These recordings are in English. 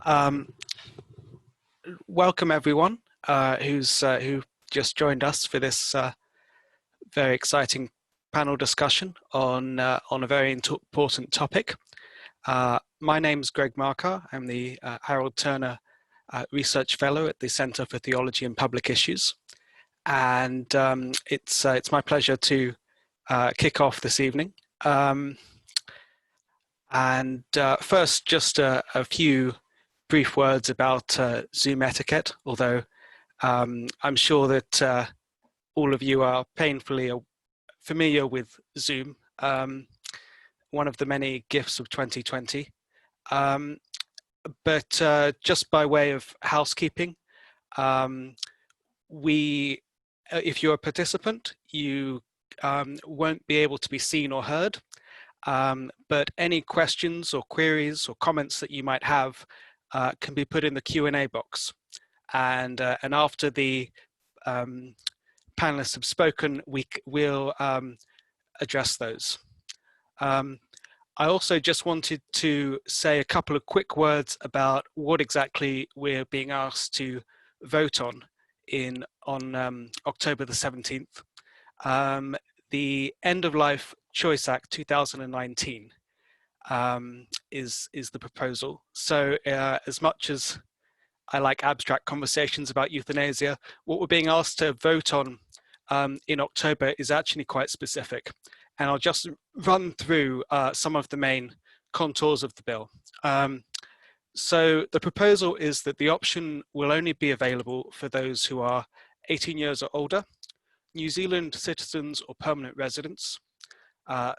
Um, Welcome everyone who just joined us for this very exciting panel discussion on a very important topic. My name is Greg Marcar. I'm the Harold Turner Research Fellow at the Centre for Theology and Public Issues, and it's my pleasure to kick off this evening. First, just a few brief words about Zoom etiquette, although I'm sure that all of you are painfully familiar with Zoom, one of the many gifts of 2020. But just by way of housekeeping, if you're a participant, you won't be able to be seen or heard, but any questions or queries or comments that you might have can be put in the Q&A box, and after the panelists have spoken, we'll address those. I also just wanted to say a couple of quick words about what exactly we're being asked to vote on October the 17th. The End of Life Choice Act 2019 is the proposal. So as much as I like abstract conversations about euthanasia, what we're being asked to vote on in October is actually quite specific. And I'll just run through some of the main contours of the bill. So the proposal is that the option will only be available for those who are 18 years or older, New Zealand citizens or permanent residents,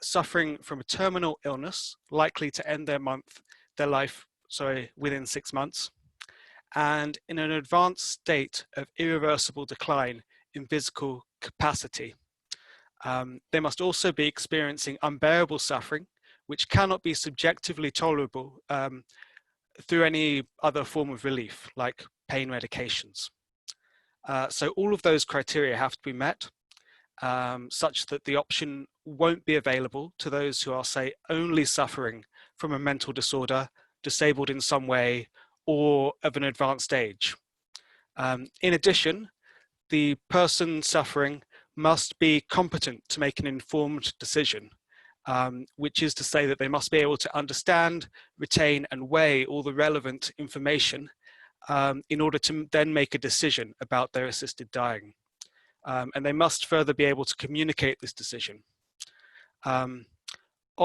suffering from a terminal illness likely to end their life within 6 months, and in an advanced state of irreversible decline in physical capacity. They must also be experiencing unbearable suffering, which cannot be subjectively tolerable through any other form of relief, like pain medications. So all of those criteria have to be met, such that the option won't be available to those who are, say, only suffering from a mental disorder, disabled in some way, or of an advanced age. In addition, the person suffering must be competent to make an informed decision, which is to say that they must be able to understand, retain, and weigh all the relevant information in order to then make a decision about their assisted dying. And they must further be able to communicate this decision. On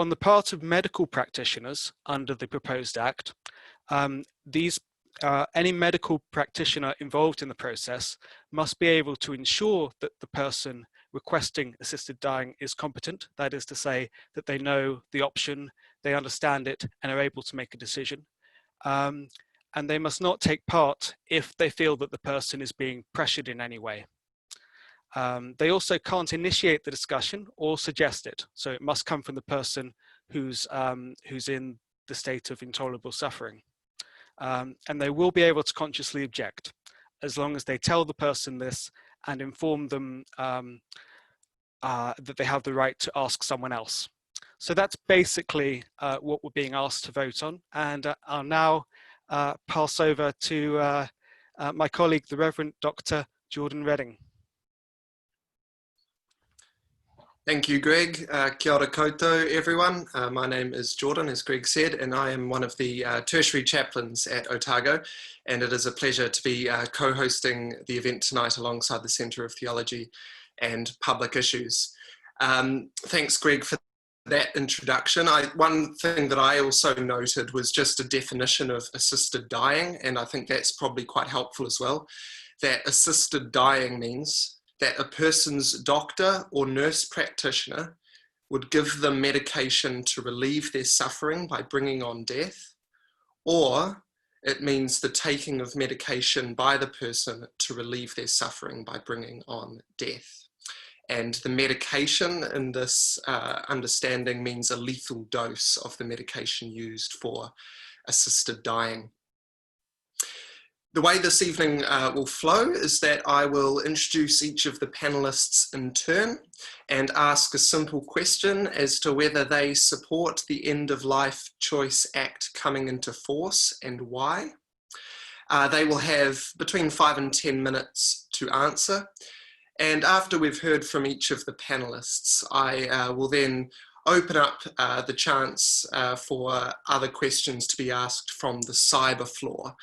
the part of medical practitioners under the proposed act, any medical practitioner involved in the process must be able to ensure that the person requesting assisted dying is competent, that is to say that they know the option, they understand it, and are able to make a decision. And they must not take part if they feel that the person is being pressured in any way. They also can't initiate the discussion or suggest it, so it must come from the person who's in the state of intolerable suffering. And they will be able to consciously object, as long as they tell the person this and inform them that they have the right to ask someone else. So that's basically what we're being asked to vote on, and I'll now pass over to my colleague, the Reverend Dr. Jordan Redding. Thank you, Greg. Kia ora koutou, everyone. My name is Jordan, as Greg said, and I am one of the tertiary chaplains at Otago, and it is a pleasure to be co-hosting the event tonight alongside the Centre of Theology and Public Issues. Thanks, Greg, for that introduction. One thing that I also noted was just a definition of assisted dying, and I think that's probably quite helpful as well. That assisted dying means that a person's doctor or nurse practitioner would give them medication to relieve their suffering by bringing on death, or it means the taking of medication by the person to relieve their suffering by bringing on death. And the medication in this understanding means a lethal dose of the medication used for assisted dying. The way this evening will flow is that I will introduce each of the panellists in turn and ask a simple question as to whether they support the End of Life Choice Act coming into force and why. They will have between 5 and 10 minutes to answer. And after we've heard from each of the panellists, I will then open up the chance for other questions to be asked from the cyber floor.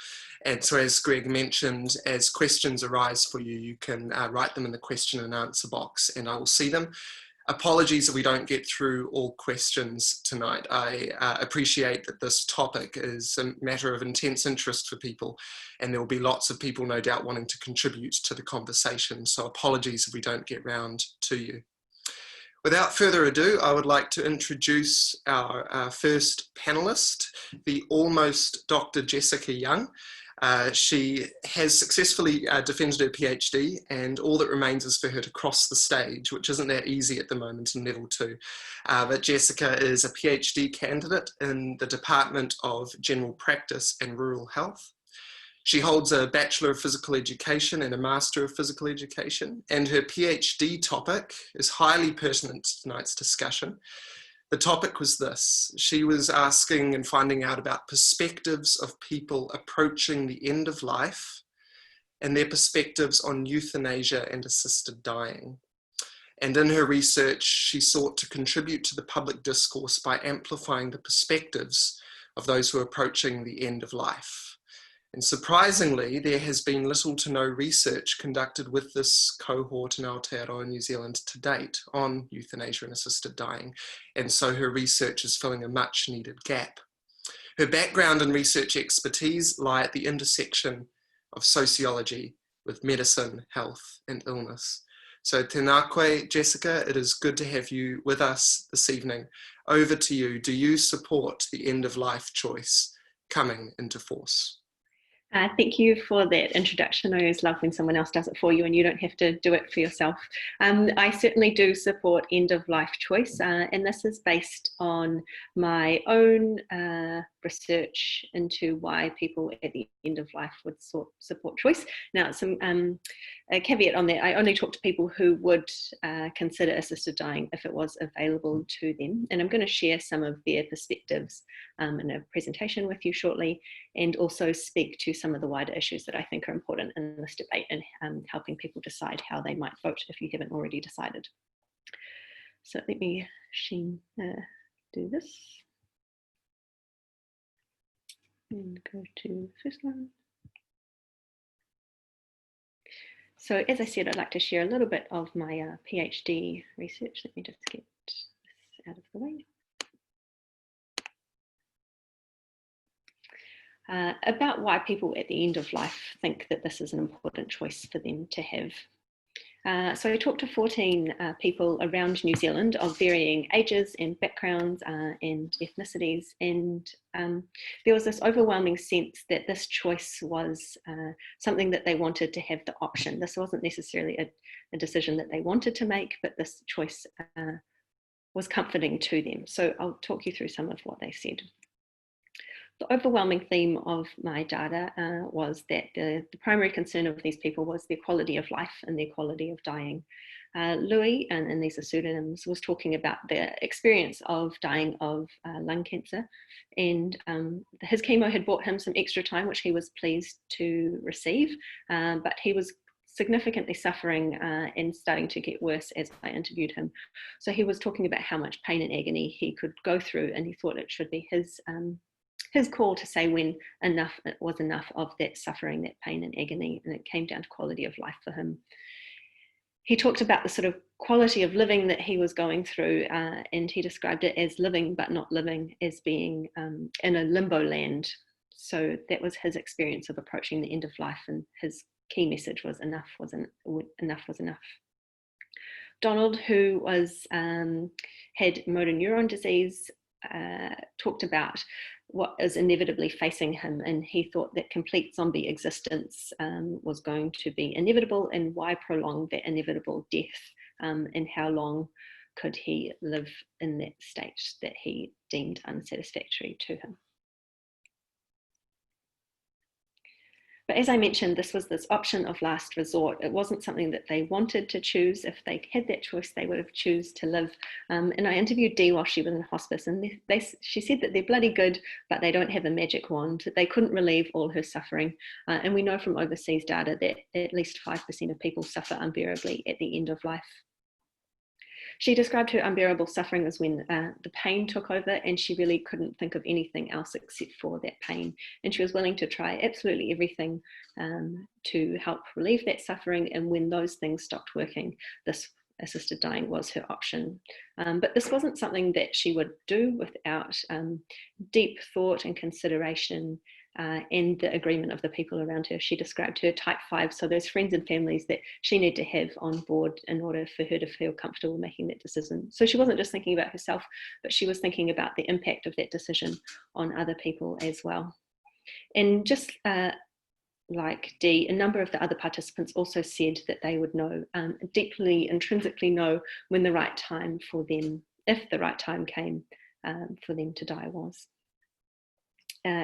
And so as Greg mentioned, as questions arise for you, you can write them in the question and answer box and I will see them. Apologies that we don't get through all questions tonight. I appreciate that this topic is a matter of intense interest for people and there will be lots of people no doubt wanting to contribute to the conversation. So apologies if we don't get round to you. Without further ado, I would like to introduce our first panellist, the almost Dr. Jessica Young. She has successfully defended her PhD and all that remains is for her to cross the stage, which isn't that easy at the moment in level 2. But Jessica is a PhD candidate in the Department of General Practice and Rural Health. She holds a Bachelor of Physical Education and a Master of Physical Education, and her PhD topic is highly pertinent to tonight's discussion. The topic was this. She was asking and finding out about perspectives of people approaching the end of life and their perspectives on euthanasia and assisted dying. And in her research, she sought to contribute to the public discourse by amplifying the perspectives of those who are approaching the end of life. And surprisingly, there has been little to no research conducted with this cohort in Aotearoa, New Zealand to date on euthanasia and assisted dying. And so her research is filling a much needed gap. Her background and research expertise lie at the intersection of sociology with medicine, health, and illness. So tēnā koe, Jessica, it is good to have you with us this evening. Over to you. Do you support the end of life choice coming into force? Thank you for that introduction. I always love when someone else does it for you and you don't have to do it for yourself. I certainly do support end-of-life choice, and this is based on my own research into why people at the end of life would support choice. Now, a caveat on that, I only talk to people who would consider assisted dying if it was available to them. And I'm going to share some of their perspectives in a presentation with you shortly, and also speak to some of the wider issues that I think are important in this debate and helping people decide how they might vote if you haven't already decided. So let me do this. And go to the first one. So as I said, I'd like to share a little bit of my PhD research. Let me just get this out of the way. About why people at the end of life think that this is an important choice for them to have. So I talked to 14 people around New Zealand of varying ages and backgrounds and ethnicities, and there was this overwhelming sense that this choice was something that they wanted to have the option. This wasn't necessarily a decision that they wanted to make, but this choice was comforting to them. So I'll talk you through some of what they said. The overwhelming theme of my data was that the primary concern of these people was their quality of life and their quality of dying. Louis, and these are pseudonyms, was talking about the experience of dying of lung cancer, and his chemo had bought him some extra time, which he was pleased to receive, but he was significantly suffering and starting to get worse as I interviewed him. So he was talking about how much pain and agony he could go through, and he thought it should be his call to say when enough was enough of that suffering, that pain and agony, and it came down to quality of life for him. He talked about the sort of quality of living that he was going through, and he described it as living but not living, as being in a limbo land. So that was his experience of approaching the end of life, and his key message was enough was enough. Donald, who had motor neuron disease, talked about what is inevitably facing him, and he thought that complete zombie existence was going to be inevitable, and why prolong that inevitable death, and how long could he live in that state that he deemed unsatisfactory to him. But as I mentioned, this was this option of last resort. It wasn't something that they wanted to choose. If they had that choice, they would have chosen to live. And I interviewed Dee while she was in hospice, and she said that they're bloody good, but they don't have a magic wand. They couldn't relieve all her suffering. And we know from overseas data that at least 5% of people suffer unbearably at the end of life. She described her unbearable suffering as when the pain took over, and she really couldn't think of anything else except for that pain. And she was willing to try absolutely everything to help relieve that suffering. And when those things stopped working, this assisted dying was her option. But this wasn't something that she would do without deep thought and consideration and the agreement of the people around her. She described her type 5, so those friends and families that she needed to have on board in order for her to feel comfortable making that decision. So she wasn't just thinking about herself, but she was thinking about the impact of that decision on other people as well. And just like Dee, a number of the other participants also said that they would know, deeply, intrinsically know when the right time for them, if the right time came for them to die was.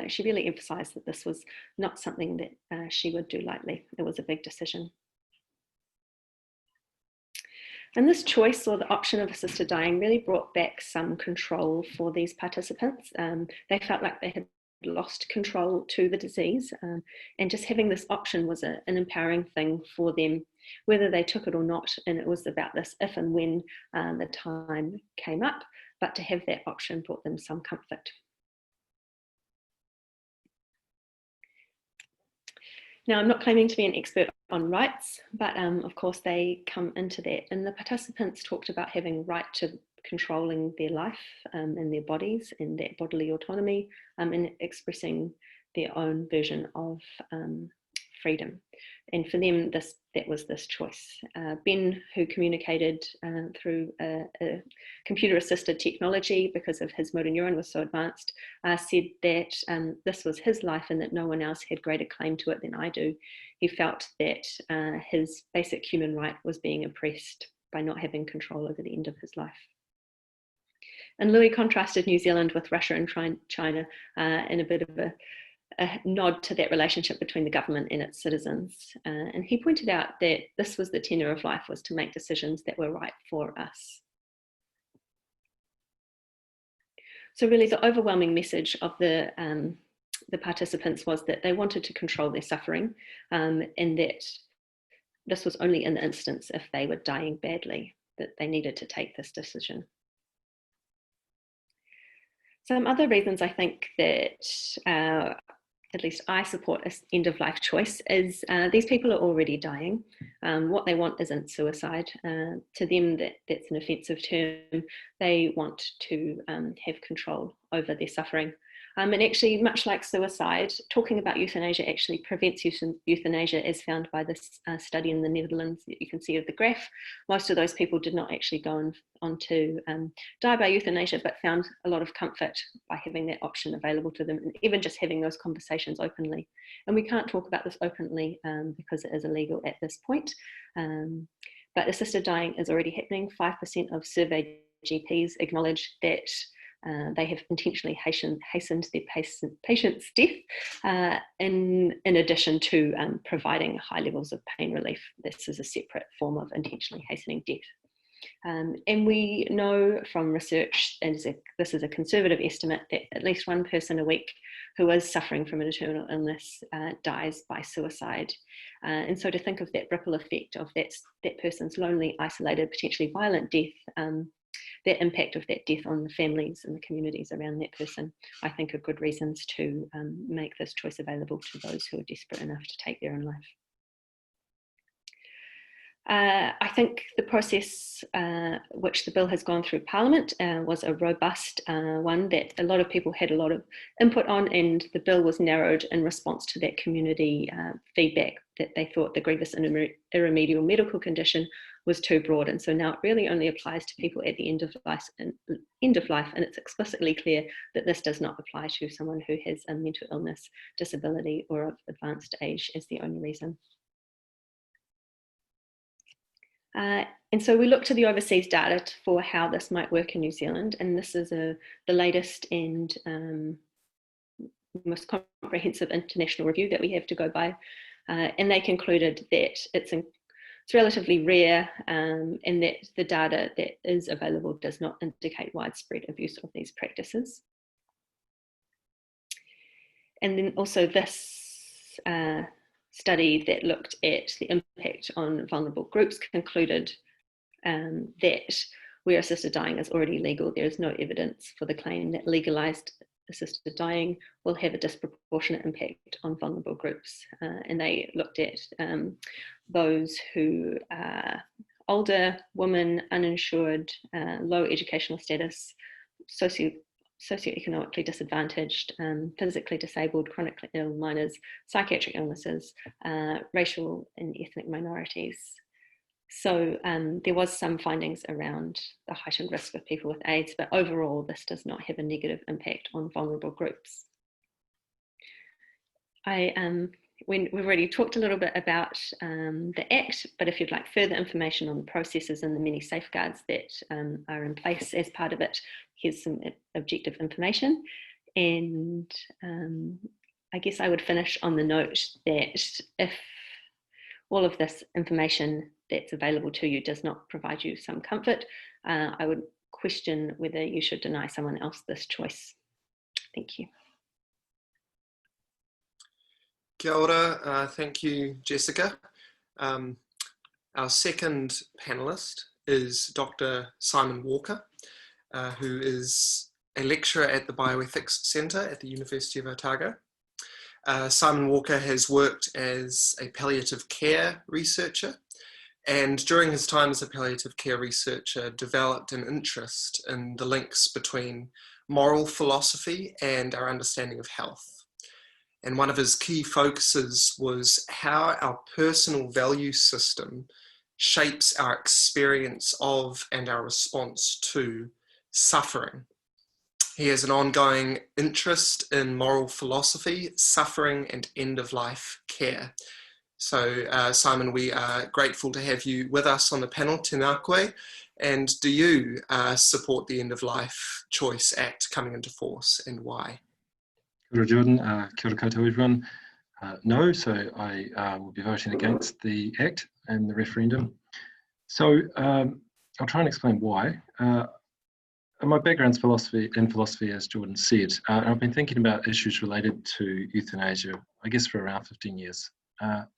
She really emphasised that this was not something that she would do lightly. It was a big decision. And this choice, or the option of assisted dying, really brought back some control for these participants. They felt like they had lost control to the disease, and just having this option was an empowering thing for them, whether they took it or not. And it was about this if and when the time came up, but to have that option brought them some comfort. Now, I'm not claiming to be an expert on rights, but of course they come into that. And the participants talked about having right to controlling their life and their bodies and their bodily autonomy, and expressing their own version of freedom. And for them, that was this choice. Ben, who communicated through a computer-assisted technology because of his motor neuron was so advanced, said that this was his life and that no one else had greater claim to it than I do. He felt that his basic human right was being oppressed by not having control over the end of his life. And Louis contrasted New Zealand with Russia and China in a bit of a nod to that relationship between the government and its citizens. And he pointed out that this was the tenor of life, was to make decisions that were right for us. So really the overwhelming message of the participants was that they wanted to control their suffering, and that this was only in the instance if they were dying badly that they needed to take this decision. Some other reasons I think that at least I support an end-of-life choice is these people are already dying. What they want isn't suicide. To them, that's an offensive term. They want to have control over their suffering. And actually, much like suicide, talking about euthanasia actually prevents euthanasia, as found by this study in the Netherlands that you can see of the graph. Most of those people did not actually go on to die by euthanasia, but found a lot of comfort by having that option available to them, and even just having those conversations openly. And we can't talk about this openly because it is illegal at this point. But assisted dying is already happening. 5% of surveyed GPs acknowledge that they have intentionally hastened their patient's death, in addition to providing high levels of pain relief. This is a separate form of intentionally hastening death. And we know from research, and this is a conservative estimate, that at least one person a week who is suffering from an terminal illness dies by suicide. And so to think of that ripple effect of that person's lonely, isolated, potentially violent death, that impact of that death on the families and the communities around that person, I think are good reasons to make this choice available to those who are desperate enough to take their own life. I think the process which the bill has gone through Parliament was a robust one that a lot of people had a lot of input on, and the bill was narrowed in response to that community feedback that they thought the grievous and irremediable medical condition was too broad. And so now it really only applies to people at the end of life, and it's explicitly clear that this does not apply to someone who has a mental illness, disability, or of advanced age as the only reason. And so we look to the overseas data for how this might work in New Zealand, and this is the latest and most comprehensive international review that we have to go by, and they concluded that it's relatively rare, and that the data that is available does not indicate widespread abuse of these practices. And then also this study that looked at the impact on vulnerable groups concluded that where assisted dying is already legal, there is no evidence for the claim that legalised assisted dying will have a disproportionate impact on vulnerable groups. And they looked at those who are older, women, uninsured, low educational status, socioeconomically disadvantaged, physically disabled, chronically ill minors, psychiatric illnesses, racial and ethnic minorities. So there was some findings around the heightened risk of people with AIDS, but overall this does not have a negative impact on vulnerable groups. We've already talked a little bit about the Act, but if you'd like further information on the processes and the many safeguards that are in place as part of it, here's some objective information. And I guess I would finish on the note that if all of this information that's available to you does not provide you some comfort, I would question whether you should deny someone else this choice. Thank you. Kia ora, thank you, Jessica. Our second panellist is Dr. Simon Walker, who is a lecturer at the Bioethics Centre at the University of Otago. Simon Walker has worked as a palliative care researcher, and during his time as a palliative care researcher developed an interest in the links between moral philosophy and our understanding of health. And one of his key focuses was how our personal value system shapes our experience of and our response to suffering. He has an ongoing interest in moral philosophy, suffering, and end-of-life care. So, Simon, we are grateful to have you with us on the panel. Tēnā koe. And do you support the End-of-Life Choice Act coming into force, and why? Kia ora, Jordan. Kia ora koutou, everyone. No, so I will be voting against the Act and the referendum. So I'll try and explain why. My background's philosophy, as Jordan said. I've been thinking about issues related to euthanasia, I guess, for around 15 years.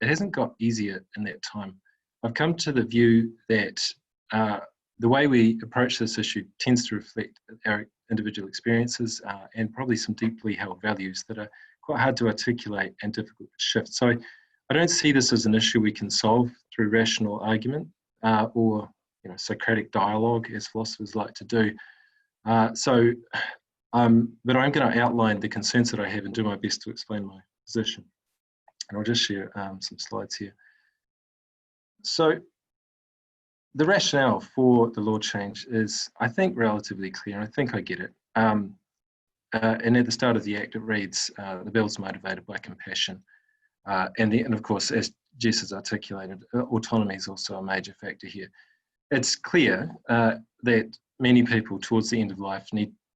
It hasn't got easier in that time. I've come to the view that the way we approach this issue tends to reflect our individual experiences and probably some deeply held values that are quite hard to articulate and difficult to shift. So I don't see this as an issue we can solve through rational argument or Socratic dialogue, as philosophers like to do. But I'm going to outline the concerns that I have and do my best to explain my position. And I'll just share some slides here. So the rationale for the law change is, I think, relatively clear, and I think I get it. And at the start of the Act, it reads, the bill is motivated by compassion. And of course, as Jess has articulated, autonomy is also a major factor here. It's clear that many people towards the end of life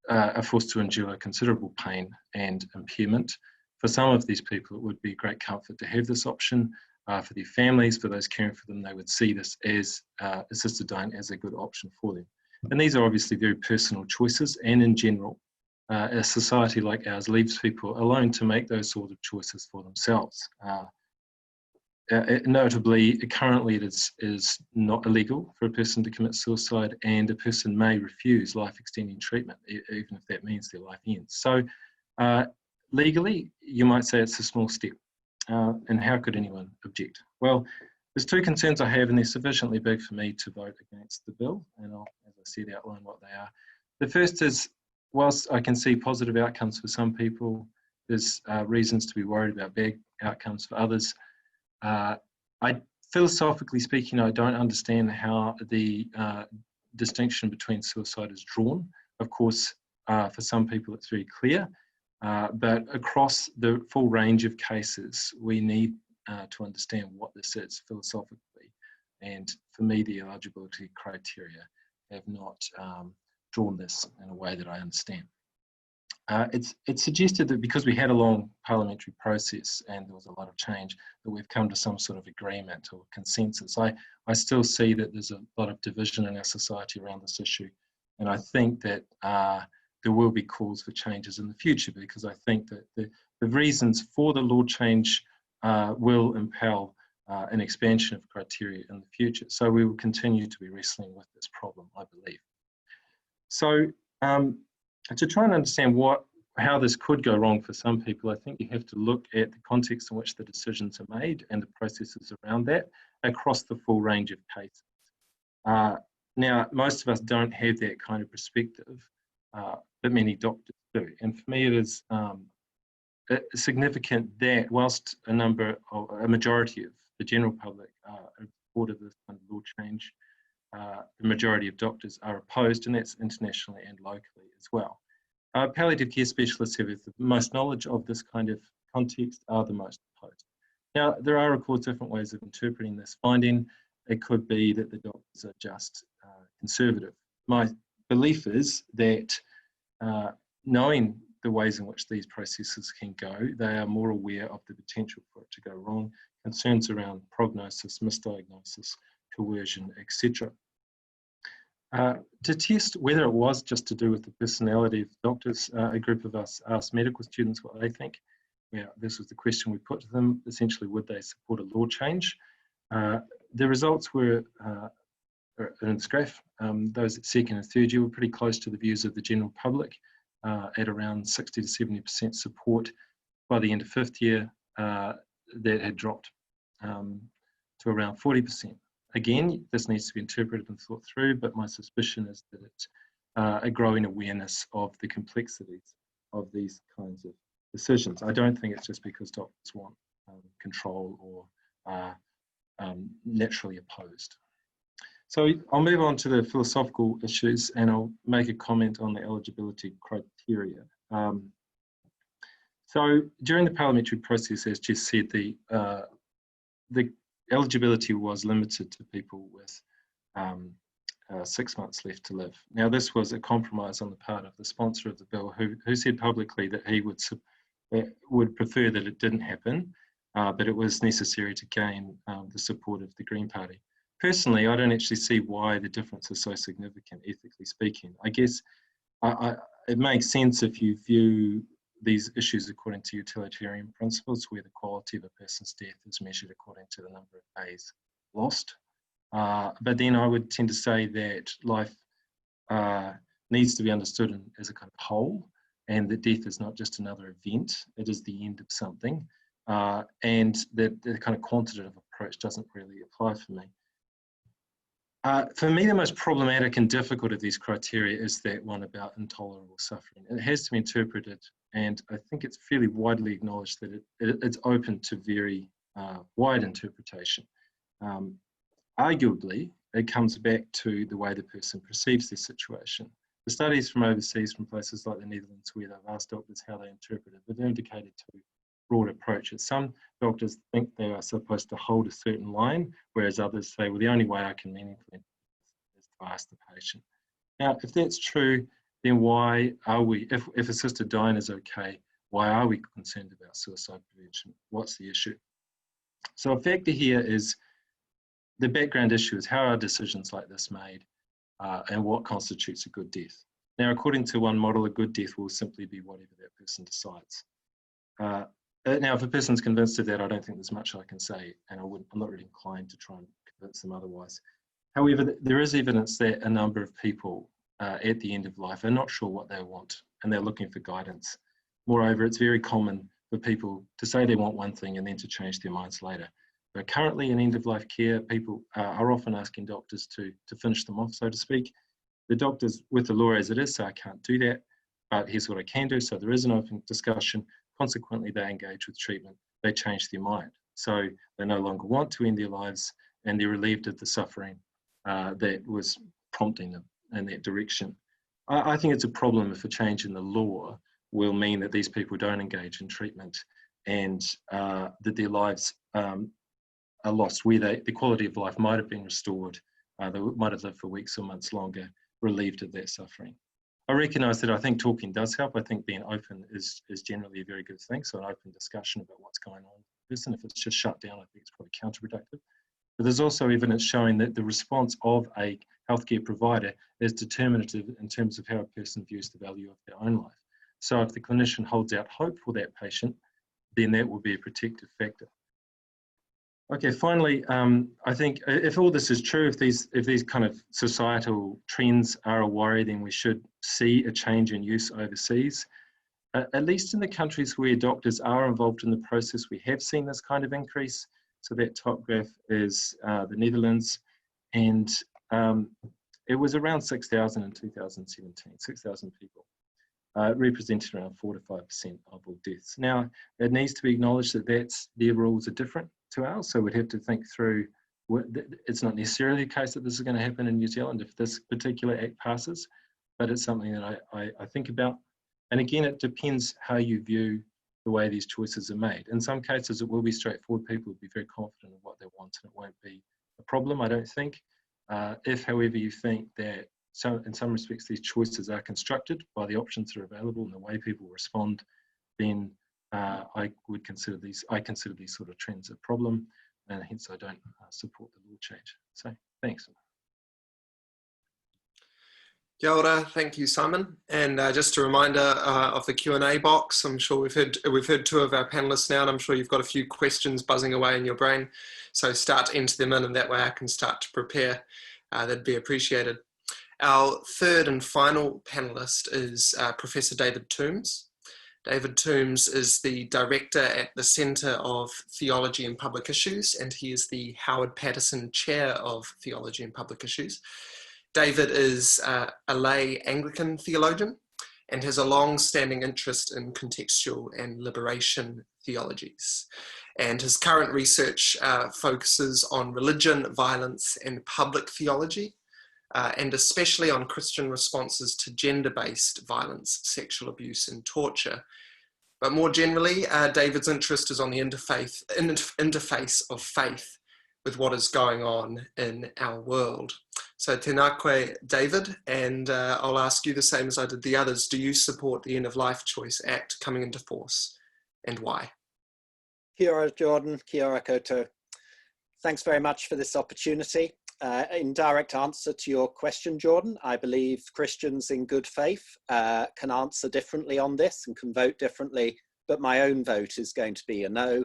are forced to endure considerable pain and impairment. For some of these people, it would be great comfort to have this option. For their families, for those caring for them, they would see this as assisted dying as a good option for them. And these are obviously very personal choices, and in general, a society like ours leaves people alone to make those sort of choices for themselves. Notably, currently it is not illegal for a person to commit suicide, and a person may refuse life-extending treatment, even if that means their life ends. So legally, you might say it's a small step. And how could anyone object? Well, there's two concerns I have, and they're sufficiently big for me to vote against the bill, and I'll, as I said, outline what they are. The first is, whilst I can see positive outcomes for some people, there's reasons to be worried about bad outcomes for others. Philosophically speaking, I don't understand how the distinction between suicide is drawn. Of course, for some people it's very clear, but across the full range of cases, we need to understand what this is philosophically. And for me, the eligibility criteria have not drawn this in a way that I understand. it's suggested that because we had a long parliamentary process and there was a lot of change, that we've come to some sort of agreement or consensus. I still see that there's a lot of division in our society around this issue, and I think that there will be calls for changes in the future, because I think that the reasons for the law change will impel an expansion of criteria in the future. So we will continue to be wrestling with this problem, I believe. So to try and understand how this could go wrong for some people, I think you have to look at the context in which the decisions are made and the processes around that across the full range of cases. Now, most of us don't have that kind of perspective, but many doctors do. And for me, it is significant that whilst a majority of the general public are supportive of this kind of law change, the majority of doctors are opposed, and that's internationally and locally as well. Palliative care specialists who have the most knowledge of this kind of context are the most opposed. Now, there are, of course, different ways of interpreting this finding. It could be that the doctors are just conservative. My belief is that knowing the ways in which these processes can go, they are more aware of the potential for it to go wrong, concerns around prognosis, misdiagnosis, coercion, etc. To test whether it was just to do with the personality of doctors, a group of us asked medical students what they think. This was the question we put to them. Essentially, would they support a law change? The results were in this graph. Those at second and third year were pretty close to the views of the general public, at around 60 to 70% support. By the end of fifth year, that had dropped to around 40%. Again, this needs to be interpreted and thought through, but my suspicion is that it's a growing awareness of the complexities of these kinds of decisions. I don't think it's just because doctors want control or are naturally opposed. So I'll move on to the philosophical issues, and I'll make a comment on the eligibility criteria. So during the parliamentary process, as Jess said, the eligibility was limited to people with 6 months left to live. Now, this was a compromise on the part of the sponsor of the bill, who said publicly that he would prefer that it didn't happen, but it was necessary to gain the support of the Green Party. Personally, I don't actually see why the difference is so significant, ethically speaking. I guess it makes sense if you view these issues according to utilitarian principles, where the quality of a person's death is measured according to the number of days lost. But then I would tend to say that life needs to be understood as a kind of whole, and that death is not just another event, it is the end of something, and that the kind of quantitative approach doesn't really apply for me. For me, the most problematic and difficult of these criteria is that one about intolerable suffering. It has to be interpreted, and I think it's fairly widely acknowledged that it's open to very wide interpretation. Arguably, it comes back to the way the person perceives their situation. The studies from overseas, from places like the Netherlands, where they've asked doctors how they interpret it, they've indicated two broad approaches. Some doctors think they are supposed to hold a certain line, whereas others say, well, the only way I can meaningfully is to ask the patient. Now, if that's true, then why are we, if assisted dying is okay, why are we concerned about suicide prevention? What's the issue? So a factor here is the background issue is how are decisions like this made, and what constitutes a good death. Now, according to one model, a good death will simply be whatever that person decides. Now, if a person's convinced of that, I don't think there's much I can say, and I'm not really inclined to try and convince them otherwise. However, there is evidence that a number of people at the end of life are not sure what they want, and they're looking for guidance. Moreover, it's very common for people to say they want one thing and then to change their minds later. But currently in end-of-life care, people are often asking doctors to finish them off, so to speak. The doctors, with the law as it is, say, I can't do that, but here's what I can do. So there is an open discussion. Consequently, they engage with treatment. They change their mind. So they no longer want to end their lives, and they're relieved of the suffering that was prompting them in that direction. I think it's a problem if a change in the law will mean that these people don't engage in treatment, and that their lives are lost, where the quality of life might have been restored. They might have lived for weeks or months longer, relieved of that suffering. I recognise that I think talking does help. I think being open is generally a very good thing. So an open discussion about what's going on. And if it's just shut down, I think it's probably counterproductive. But there's also evidence showing that the response of a healthcare provider is determinative in terms of how a person views the value of their own life. So if the clinician holds out hope for that patient, then that will be a protective factor. Okay, finally, I think if all this is true, if these kind of societal trends are a worry, then we should see a change in use overseas. At least in the countries where doctors are involved in the process, we have seen this kind of increase. So that top graph is the Netherlands, and it was around 6,000 in 2017, 6,000 people. Represented around 4 to 5% of all deaths. Now, it needs to be acknowledged that their rules are different to ours, so we'd have to think through, it's not necessarily the case that this is going to happen in New Zealand if this particular act passes, but it's something that I think about. And again, it depends how you view the way these choices are made. In some cases, it will be straightforward. People will be very confident in what they want, and it won't be a problem, I don't think. If, however, you think that in some respects these choices are constructed by the options that are available and the way people respond, then I consider these sort of trends a problem, and hence I don't support the law change. So thanks. Kia ora, thank you, Simon. And just a reminder of the Q&A box. I'm sure we've heard two of our panelists now, and I'm sure you've got a few questions buzzing away in your brain. So start to enter them in, and that way I can start to prepare. That'd be appreciated. Our third and final panelist is Professor David Toombs. David Toombs is the director at the Centre of Theology and Public Issues, and he is the Howard Patterson Chair of Theology and Public Issues. David is a lay Anglican theologian and has a long-standing interest in contextual and liberation theologies. And his current research focuses on religion, violence, and public theology, and especially on Christian responses to gender-based violence, sexual abuse, and torture. But more generally, David's interest is on the interface of faith with what is going on in our world. So tēnā koe, David, and I'll ask you the same as I did the others. Do you support the End of Life Choice Act coming into force, and why? Kia ora, Jordan. Kia ora koutou. Thanks very much for this opportunity. In direct answer to your question, Jordan, I believe Christians in good faith can answer differently on this and can vote differently, but my own vote is going to be a no.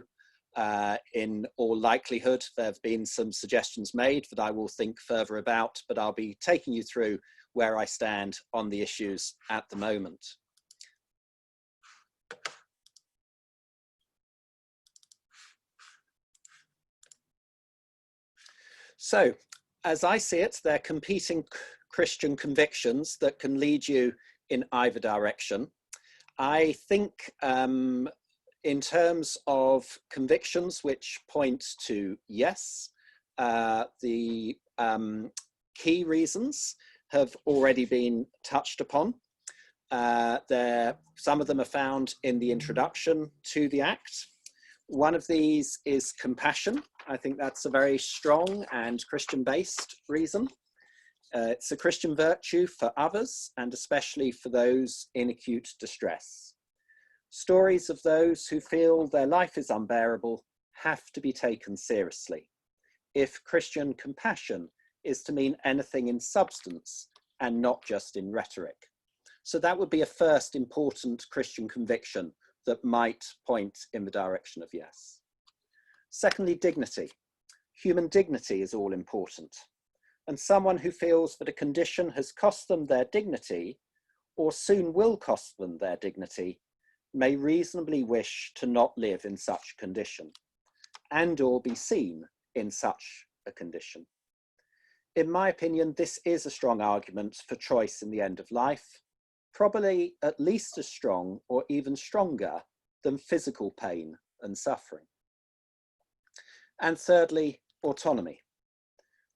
In all likelihood, there have been some suggestions made that I will think further about, but I'll be taking you through where I stand on the issues at the moment. So, as I see it, they're competing Christian convictions that can lead you in either direction. I think in terms of convictions which point to yes, the key reasons have already been touched upon. Some of them are found in the introduction to the Act. One of these is compassion. I think that's a very strong and Christian-based reason. It's a Christian virtue for others, and especially for those in acute distress. Stories of those who feel their life is unbearable have to be taken seriously, if Christian compassion is to mean anything in substance and not just in rhetoric. So that would be a first important Christian conviction that might point in the direction of yes. Secondly, dignity. Human dignity is all important. And someone who feels that a condition has cost them their dignity, or soon will cost them their dignity, may reasonably wish to not live in such condition, and or be seen in such a condition. In my opinion, this is a strong argument for choice in the end of life, probably at least as strong or even stronger than physical pain and suffering. And thirdly, autonomy.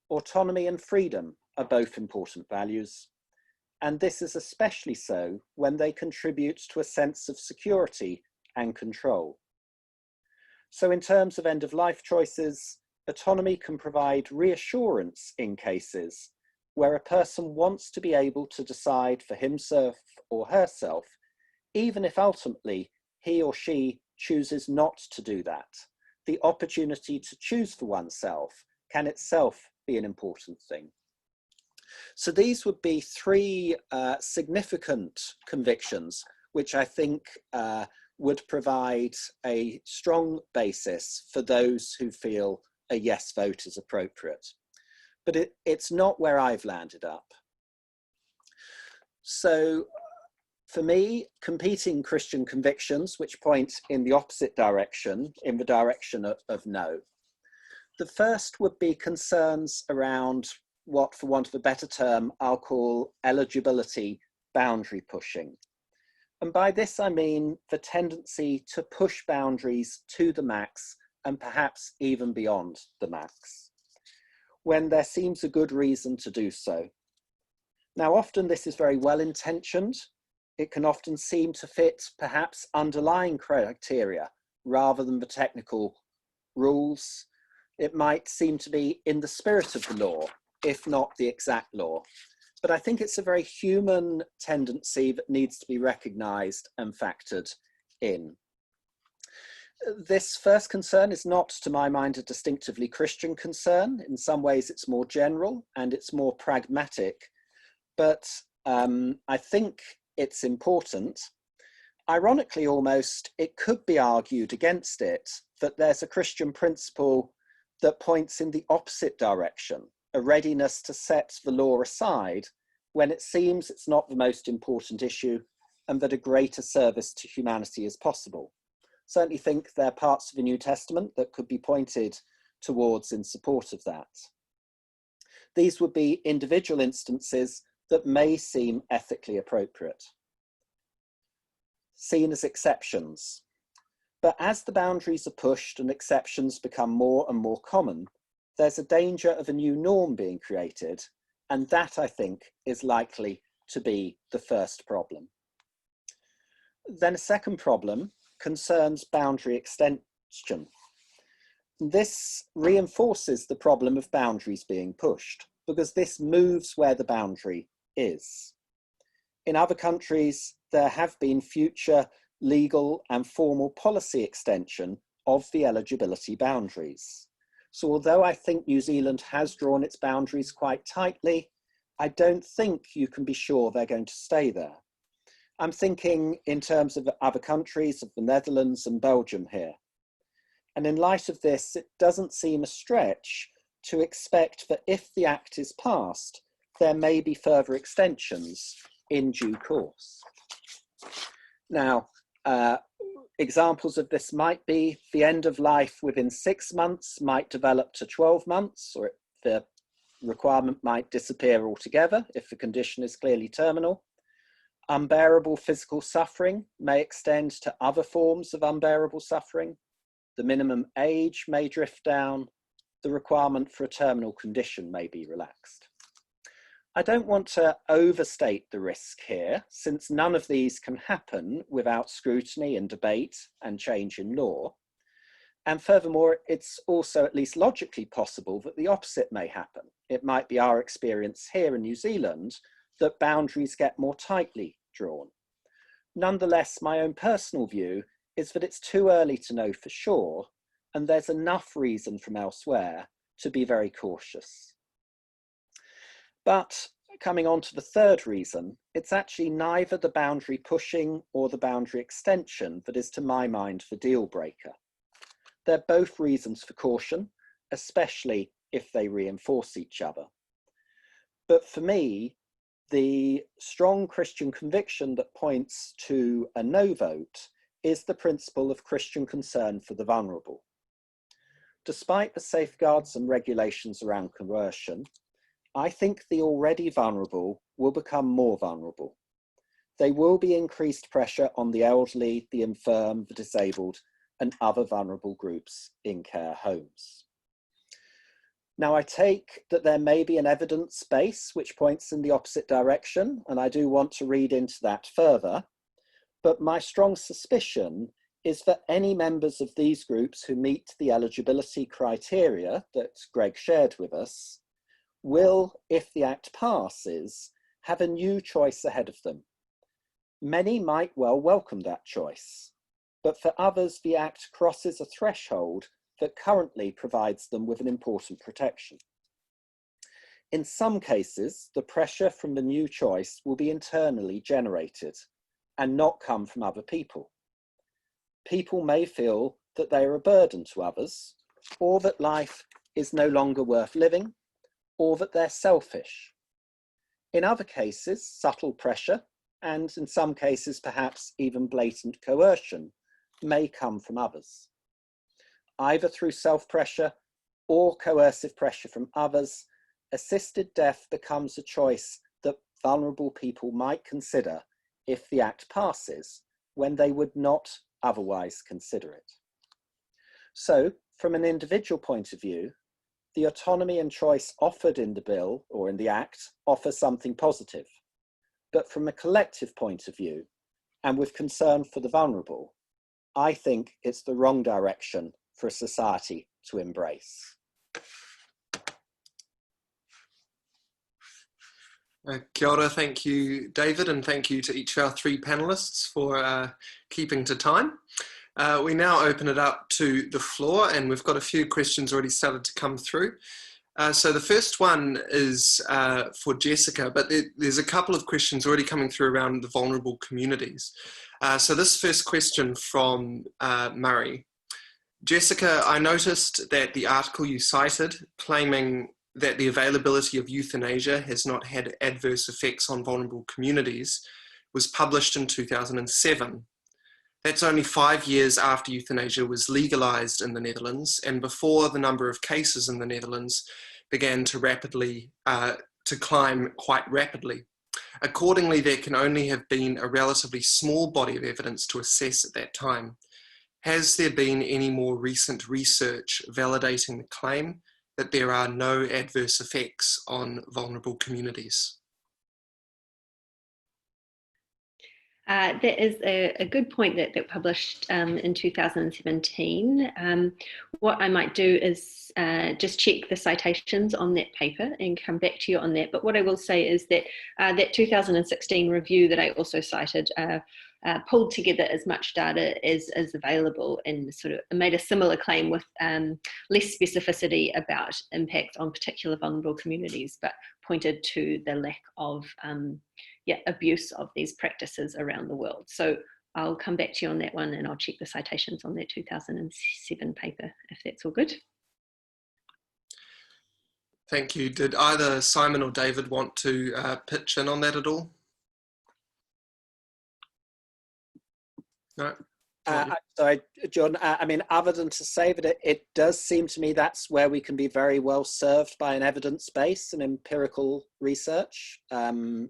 Autonomy and freedom are both important values, and this is especially so when they contribute to a sense of security and control. So in terms of end-of-life choices, autonomy can provide reassurance in cases where a person wants to be able to decide for himself or herself, even if ultimately he or she chooses not to do that. The opportunity to choose for oneself can itself be an important thing. So these would be three significant convictions, which I think would provide a strong basis for those who feel a yes vote is appropriate. But it's not where I've landed up. So for me, competing Christian convictions, which point in the opposite direction, in the direction of no. The first would be concerns around what, for want of a better term, I'll call eligibility boundary pushing. And by this, I mean the tendency to push boundaries to the max and perhaps even beyond the max, when there seems a good reason to do so. Now, often this is very well intentioned. It can often seem to fit perhaps underlying criteria rather than the technical rules. It might seem to be in the spirit of the law, if not the exact law. But I think it's a very human tendency that needs to be recognised and factored in. This first concern is not, to my mind, a distinctively Christian concern. In some ways, it's more general and it's more pragmatic. But I think it's important. Ironically, almost, it could be argued against it that there's a Christian principle that points in the opposite direction, a readiness to set the law aside when it seems it's not the most important issue and that a greater service to humanity is possible. Certainly think there are parts of the New Testament that could be pointed towards in support of that. These would be individual instances that may seem ethically appropriate, seen as exceptions. But as the boundaries are pushed and exceptions become more and more common, there's a danger of a new norm being created, and that, I think, is likely to be the first problem. Then a second problem concerns boundary extension. This reinforces the problem of boundaries being pushed, because this moves where the boundary is. In other countries, there have been future legal and formal policy extension of the eligibility boundaries. So although I think New Zealand has drawn its boundaries quite tightly, I don't think you can be sure they're going to stay there. I'm thinking in terms of other countries, of the Netherlands and Belgium here. And in light of this, it doesn't seem a stretch to expect that if the Act is passed, there may be further extensions in due course. Now, examples of this might be the end of life within 6 months might develop to 12 months, or the requirement might disappear altogether if the condition is clearly terminal. Unbearable physical suffering may extend to other forms of unbearable suffering. The minimum age may drift down. The requirement for a terminal condition may be relaxed. I don't want to overstate the risk here, since none of these can happen without scrutiny and debate and change in law. And furthermore, it's also at least logically possible that the opposite may happen. It might be our experience here in New Zealand that boundaries get more tightly drawn. Nonetheless, my own personal view is that it's too early to know for sure, and there's enough reason from elsewhere to be very cautious. But coming on to the third reason, it's actually neither the boundary pushing or the boundary extension that is, to my mind, the deal breaker. They're both reasons for caution, especially if they reinforce each other. But for me, the strong Christian conviction that points to a no vote is the principle of Christian concern for the vulnerable. Despite the safeguards and regulations around coercion, I think the already vulnerable will become more vulnerable. There will be increased pressure on the elderly, the infirm, the disabled, and other vulnerable groups in care homes. Now, I take that there may be an evidence base which points in the opposite direction, and I do want to read into that further, but my strong suspicion is that any members of these groups who meet the eligibility criteria that Greg shared with us will, if the Act passes, have a new choice ahead of them. Many might well welcome that choice, but for others, the Act crosses a threshold that currently provides them with an important protection. In some cases, the pressure from the new choice will be internally generated and not come from other people. People may feel that they are a burden to others, or that life is no longer worth living, or that they're selfish. In other cases, subtle pressure, and in some cases perhaps even blatant coercion, may come from others. Either through self-pressure or coercive pressure from others, assisted death becomes a choice that vulnerable people might consider if the Act passes, when they would not otherwise consider it. So, from an individual point of view, the autonomy and choice offered in the bill or in the Act offer something positive. But from a collective point of view, and with concern for the vulnerable, I think it's the wrong direction for a society to embrace. Kia ora, thank you, David, and thank you to each of our three panellists for keeping to time. We now open it up to the floor, and we've got a few questions already started to come through. So the first one is for Jessica, but there's a couple of questions already coming through around the vulnerable communities. So this first question from Murray. Jessica, I noticed that the article you cited claiming that the availability of euthanasia has not had adverse effects on vulnerable communities was published in 2007. That's only 5 years after euthanasia was legalized in the Netherlands and before the number of cases in the Netherlands began to climb quite rapidly. Accordingly, there can only have been a relatively small body of evidence to assess at that time. Has there been any more recent research validating the claim that there are no adverse effects on vulnerable communities? That is a good point that published in 2017. What I might do is just check the citations on that paper and come back to you on that. But what I will say is that that 2016 review that I also cited pulled together as much data as is available and sort of made a similar claim with less specificity about impact on particular vulnerable communities, but pointed to the lack of abuse of these practices around the world. So I'll come back to you on that one, and I'll check the citations on that 2007 paper, if that's all good. Thank you. Did either Simon or David want to pitch in on that at all? No. Sorry, John, I mean, other than to say that it does seem to me that's where we can be very well served by an evidence base and empirical research. In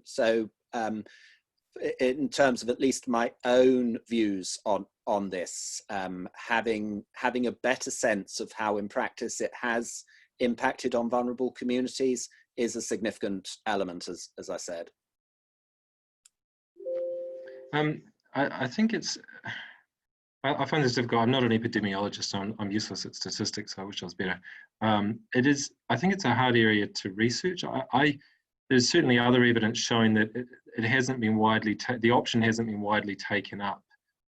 terms of at least my own views on this, having a better sense of how in practice it has impacted on vulnerable communities is a significant element, as I said. I think it's, I find this difficult. I'm not an epidemiologist, so I'm useless at statistics. I wish I was better. I think it's a hard area to research. There's certainly other evidence showing that it hasn't been widely, the option hasn't been widely taken up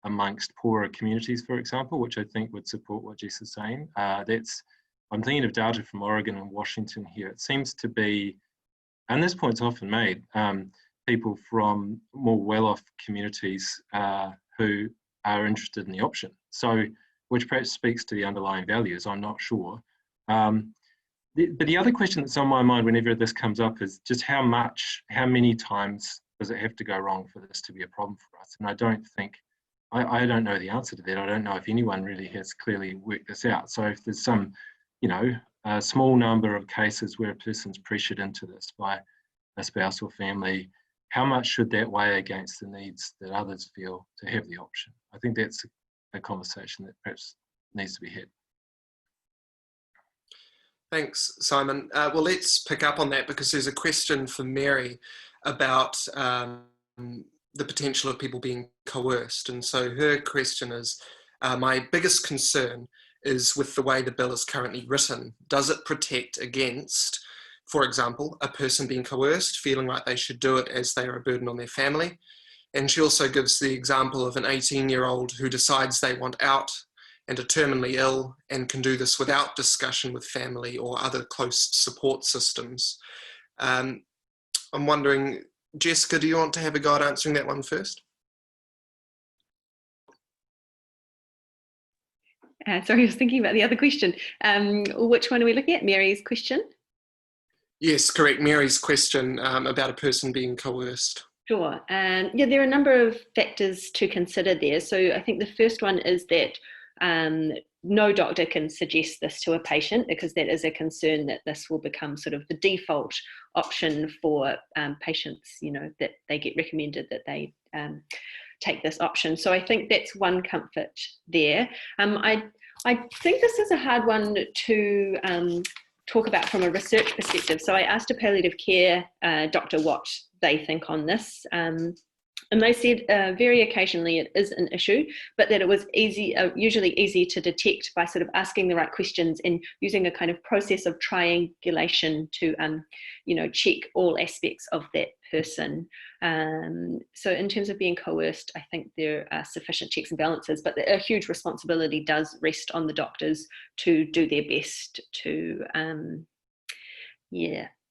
amongst poorer communities, for example, which I think would support what Jess is saying. I'm thinking of data from Oregon and Washington here. It seems to be, and this point's often made, people from more well-off communities who are interested in the option. So, which perhaps speaks to the underlying values, I'm not sure. But the other question that's on my mind whenever this comes up is just how many times does it have to go wrong for this to be a problem for us? And I don't think, I don't know the answer to that. I don't know if anyone really has clearly worked this out. So if there's some, a small number of cases where a person's pressured into this by a spouse or family, how much should that weigh against the needs that others feel to have the option? I think that's a conversation that perhaps needs to be had. Thanks, Simon. Well, let's pick up on that because there's a question for Mary about the potential of people being coerced. And so her question is, my biggest concern is with the way the bill is currently written. Does it protect against for example, a person being coerced, feeling like they should do it as they are a burden on their family. And she also gives the example of an 18-year-old who decides they want out and are terminally ill and can do this without discussion with family or other close support systems. I'm wondering, Jessica, do you want to have a go at answering that one first? Sorry, I was thinking about the other question. Which one are we looking at? Mary's question? Yes, correct. Mary's question about a person being coerced. Sure. Yeah, there are a number of factors to consider there. So I think the first one is that no doctor can suggest this to a patient, because that is a concern that this will become sort of the default option for patients, you know, that they get recommended that they take this option. So I think that's one comfort there. I think this is a hard one to talk about from a research perspective. So I asked a palliative care doctor what they think on this. And they said very occasionally it is an issue, but that it was usually easy to detect by sort of asking the right questions and using a kind of process of triangulation to, you know, check all aspects of that person. So in terms of being coerced, I think there are sufficient checks and balances, but a huge responsibility does rest on the doctors to do their best to,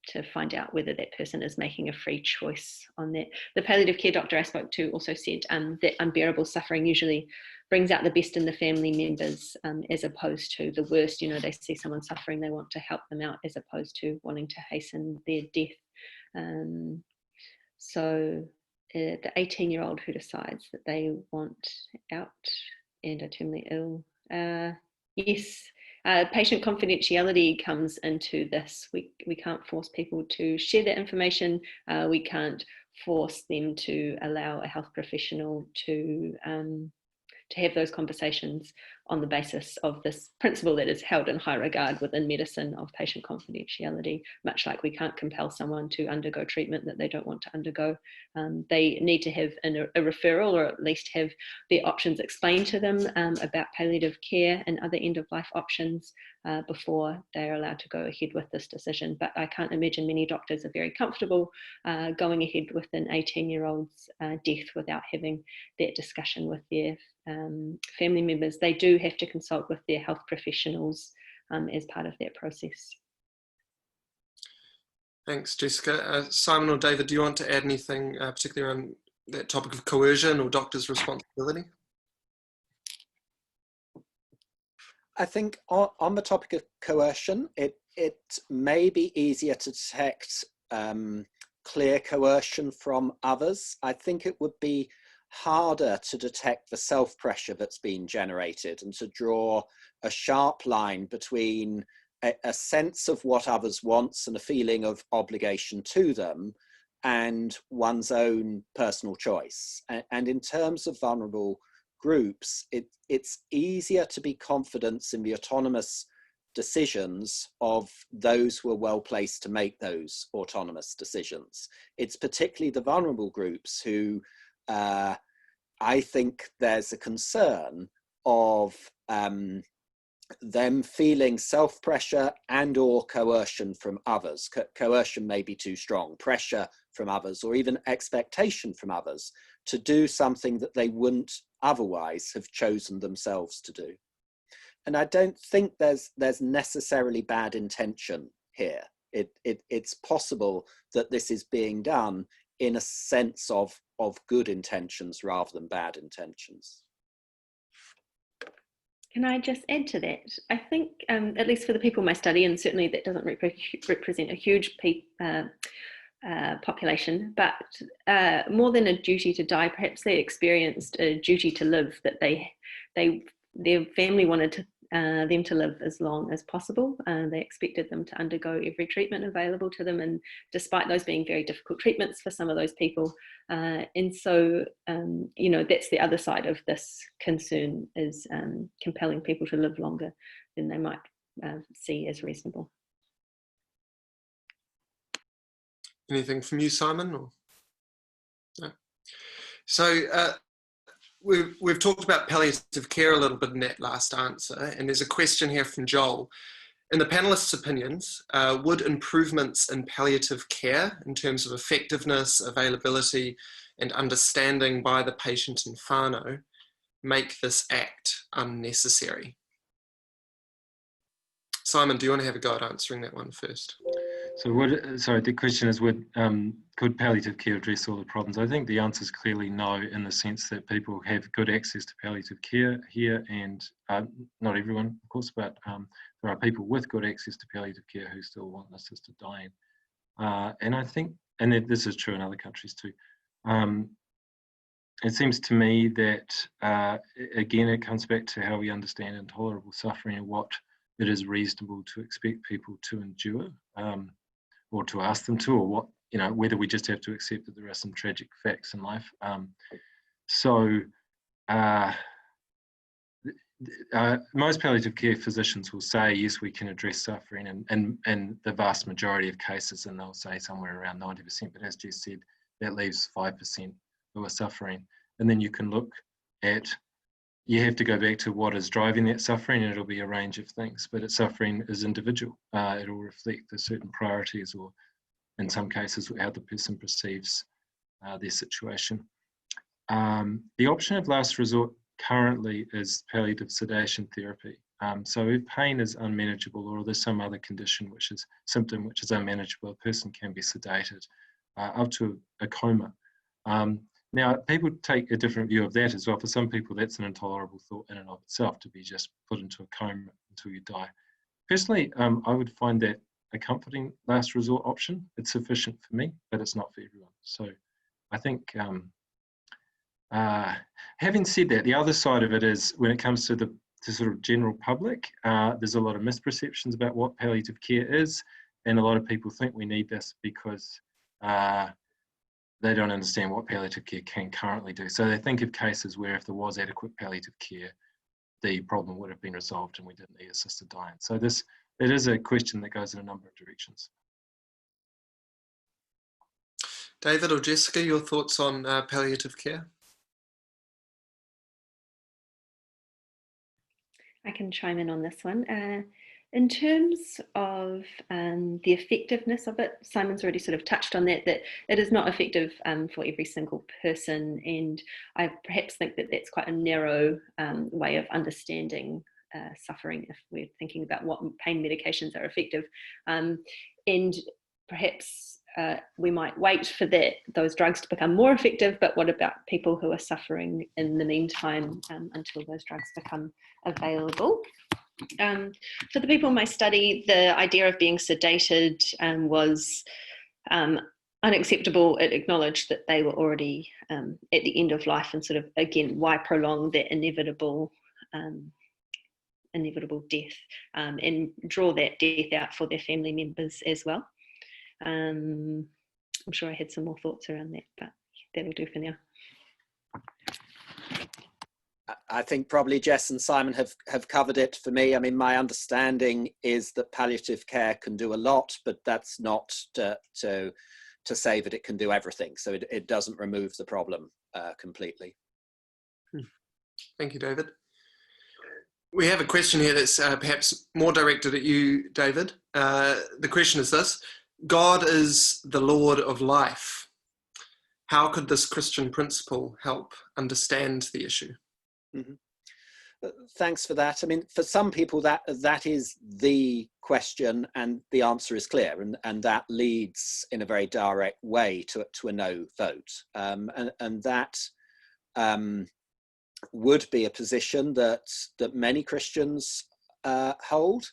to find out whether that person is making a free choice on that. The palliative care doctor I spoke to also said that unbearable suffering usually brings out the best in the family members, as opposed to the worst. You know, they see someone suffering, they want to help them out, as opposed to wanting to hasten their death. So the 18-year-old who decides that they want out and are terminally ill, yes, patient confidentiality comes into this. We can't force people to share that information. We can't force them to allow a health professional to have those conversations on the basis of this principle that is held in high regard within medicine of patient confidentiality, much like we can't compel someone to undergo treatment that they don't want to undergo. They need to have a referral, or at least have their options explained to them about palliative care and other end-of-life options before they're allowed to go ahead with this decision. But I can't imagine many doctors are very comfortable going ahead with an 18-year-old's death without having that discussion with their family members. They do have to consult with their health professionals as part of that process. Thanks, Jessica. Simon or David, do you want to add anything particularly around that topic of coercion or doctors' responsibility? I think on the topic of coercion, it may be easier to detect clear coercion from others. I think it would be harder to detect the self-pressure that's been generated and to draw a sharp line between a sense of what others want and a feeling of obligation to them and one's own personal choice. And in terms of vulnerable groups, it's easier to be confident in the autonomous decisions of those who are well placed to make those autonomous decisions. It's particularly the vulnerable groups who I think there's a concern of them feeling self-pressure and or coercion from others. Coercion may be too strong, pressure from others, or even expectation from others to do something that they wouldn't otherwise have chosen themselves to do. And I don't think there's necessarily bad intention here. It's possible that this is being done in a sense of good intentions rather than bad intentions. Can I just add to that? I think, at least for the people in my study, and certainly that doesn't represent a huge population, but more than a duty to die, perhaps they experienced a duty to live, that their family wanted them to live as long as possible. They expected them to undergo every treatment available to them, and despite those being very difficult treatments for some of those people. And so, you know, that's the other side of this concern, is compelling people to live longer than they might see as reasonable. Anything from you, Simon? Or no? So we've talked about palliative care a little bit in that last answer, and there's a question here from Joel. In the panelists' opinions, would improvements in palliative care in terms of effectiveness, availability, and understanding by the patient and whānau make this act unnecessary? Simon, do you want to have a go at answering that one first? So sorry, the question is, could palliative care address all the problems? I think the answer is clearly no, in the sense that people have good access to palliative care here, and not everyone, of course, but there are people with good access to palliative care who still want assisted dying. And I think, and this is true in other countries too, it seems to me that, again, it comes back to how we understand intolerable suffering and what it is reasonable to expect people to endure, or to ask them to, or what, whether we just have to accept that there are some tragic facts in life. Most palliative care physicians will say, yes, we can address suffering in the vast majority of cases, and they'll say somewhere around 90%, but as Jess said, that leaves 5% who are suffering. And then you can look at, you have to go back to what is driving that suffering, and it'll be a range of things, but suffering is individual. It'll reflect the certain priorities, or in some cases, how the person perceives their situation. The option of last resort currently is palliative sedation therapy. So if pain is unmanageable, or there's some other condition symptom which is unmanageable, a person can be sedated up to a coma. Now, people take a different view of that as well. For some people, that's an intolerable thought in and of itself, to be just put into a coma until you die. Personally, I would find that a comforting last resort option. It's sufficient for me, but it's not for everyone. So I think, having said that, the other side of it is, when it comes to the sort of general public, there's a lot of misperceptions about what palliative care is, and a lot of people think we need this because they don't understand what palliative care can currently do. So they think of cases where if there was adequate palliative care, the problem would have been resolved and we didn't need assisted dying. So it is a question that goes in a number of directions. David or Jessica, your thoughts on palliative care? I can chime in on this one. In terms of the effectiveness of it, Simon's already sort of touched on that it is not effective for every single person, and I perhaps think that that's quite a narrow way of understanding suffering if we're thinking about what pain medications are effective. And perhaps we might wait for those drugs to become more effective, but what about people who are suffering in the meantime until those drugs become available? For the people in my study, the idea of being sedated was unacceptable. It acknowledged that they were already at the end of life, and sort of, again, why prolong that inevitable death, and draw that death out for their family members as well. I'm sure I had some more thoughts around that, but that'll do for now. I think probably Jess and Simon have covered it for me. I mean, my understanding is that palliative care can do a lot, but that's not to say that it can do everything. So it doesn't remove the problem completely. Thank you, David. We have a question here that's perhaps more directed at you, David. The question is this: God is the Lord of life. How could this Christian principle help understand the issue? Mm-hmm. Thanks for that. I mean, for some people that is the question, and the answer is clear, and that leads in a very direct way to a no vote, and that would be a position that many Christians hold.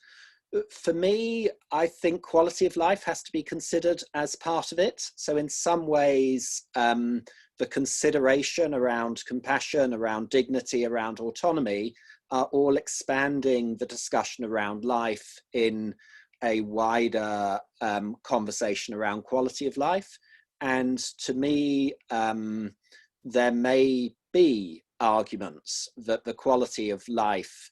For me, I think quality of life has to be considered as part of it. So in some ways, the consideration around compassion, around dignity, around autonomy are all expanding the discussion around life in a wider conversation around quality of life. And to me, there may be arguments that the quality of life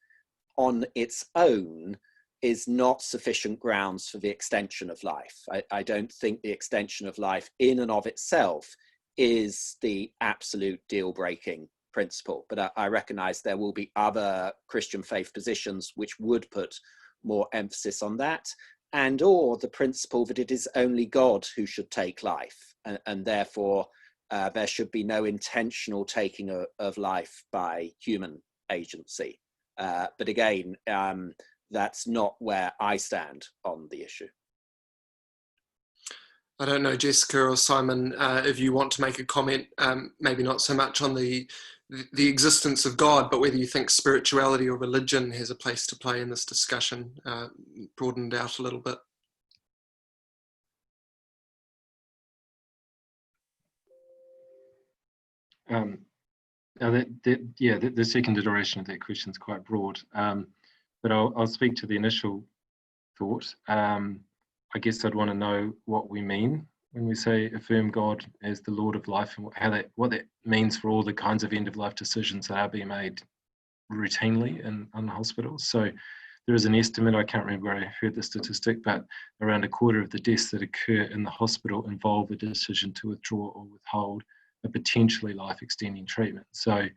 on its own is not sufficient grounds for the extension of life. I don't think the extension of life in and of itself is the absolute deal-breaking principle, but I recognise there will be other Christian faith positions which would put more emphasis on that, and or the principle that it is only God who should take life, and therefore there should be no intentional taking of life by human agency. But again, that's not where I stand on the issue. I don't know, Jessica or Simon, if you want to make a comment, maybe not so much on the existence of God, but whether you think spirituality or religion has a place to play in this discussion, broadened out a little bit. Now the second iteration of that question is quite broad, but I'll speak to the initial thought. I guess I'd want to know what we mean when we say affirm God as the Lord of life, and what that means for all the kinds of end-of-life decisions that are being made routinely in hospitals. So there is an estimate, I can't remember where I heard the statistic, but around a quarter of the deaths that occur in the hospital involve a decision to withdraw or withhold a potentially life-extending treatment. So,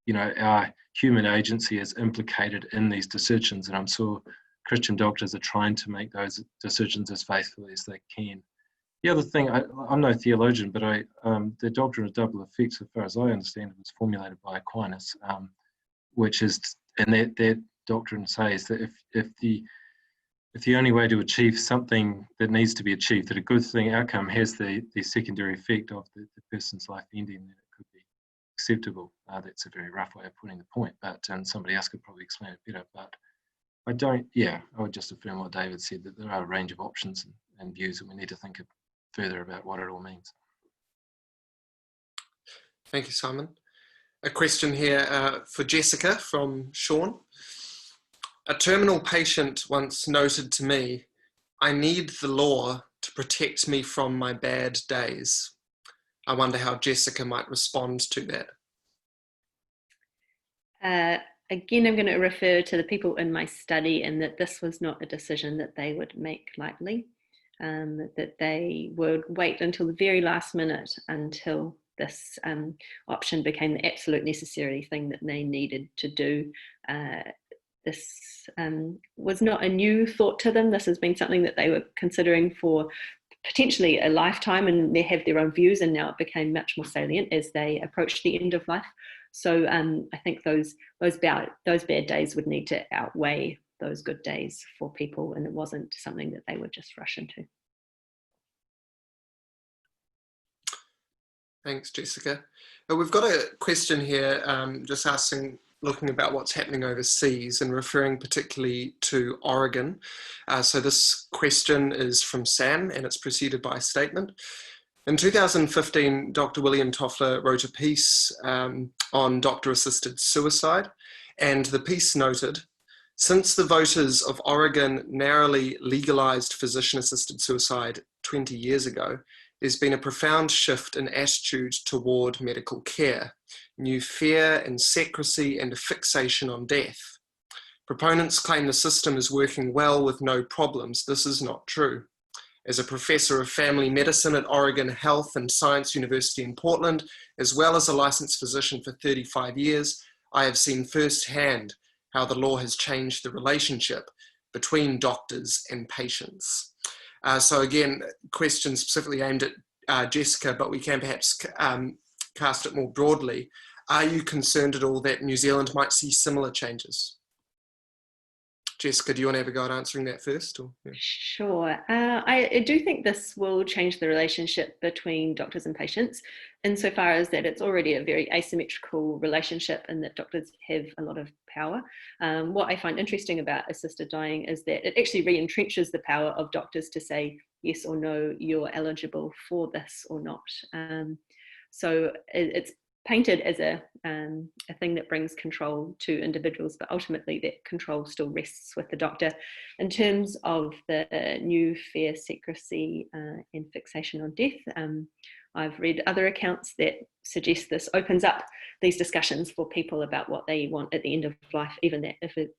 you know, our human agency is implicated in these decisions, and I'm sure Christian doctors are trying to make those decisions as faithfully as they can. The other thing, I'm no theologian, but the doctrine of double effects, as far as I understand it, was formulated by Aquinas, which is, and that doctrine says that if the only way to achieve something that needs to be achieved, that a good thing outcome has the secondary effect of the person's life ending, then it could be acceptable. That's a very rough way of putting the point, but somebody else could probably explain it better. But I would just affirm what David said, that there are a range of options and views, and we need to think further about what it all means. Thank you, Simon. A question here for Jessica from Sean. A terminal patient once noted to me, "I need the law to protect me from my bad days." I wonder how Jessica might respond to that. Again, I'm going to refer to the people in my study, and that this was not a decision that they would make lightly, that they would wait until the very last minute until this option became the absolute necessary thing that they needed to do. This was not a new thought to them. This has been something that they were considering for potentially a lifetime, and they have their own views, and now it became much more salient as they approached the end of life. So I think those bad days would need to outweigh those good days for people, and it wasn't something that they would just rush into. Thanks, Jessica. We've got a question here just looking about what's happening overseas and referring particularly to Oregon. So this question is from Sam, and it's preceded by a statement. In 2015, Dr. William Toffler wrote a piece on doctor-assisted suicide, and the piece noted, "Since the voters of Oregon narrowly legalized physician-assisted suicide 20 years ago, there's been a profound shift in attitude toward medical care, new fear and secrecy and a fixation on death. Proponents claim the system is working well with no problems. This is not true. As a professor of family medicine at Oregon Health and Science University in Portland, as well as a licensed physician for 35 years, I have seen firsthand how the law has changed the relationship between doctors and patients." So again, question specifically aimed at Jessica, but we can perhaps cast it more broadly. Are you concerned at all that New Zealand might see similar changes? Jessica, do you want to have a go at answering that first? Or, yeah. Sure. I do think this will change the relationship between doctors and patients, insofar as that it's already a very asymmetrical relationship and that doctors have a lot of power. What I find interesting about assisted dying is that it actually re-entrenches the power of doctors to say yes or no, you're eligible for this or not. So it's painted as a thing that brings control to individuals, but ultimately that control still rests with the doctor. In terms of the new fear, secrecy and fixation on death, I've read other accounts that suggest this opens up these discussions for people about what they want at the end of life, even if it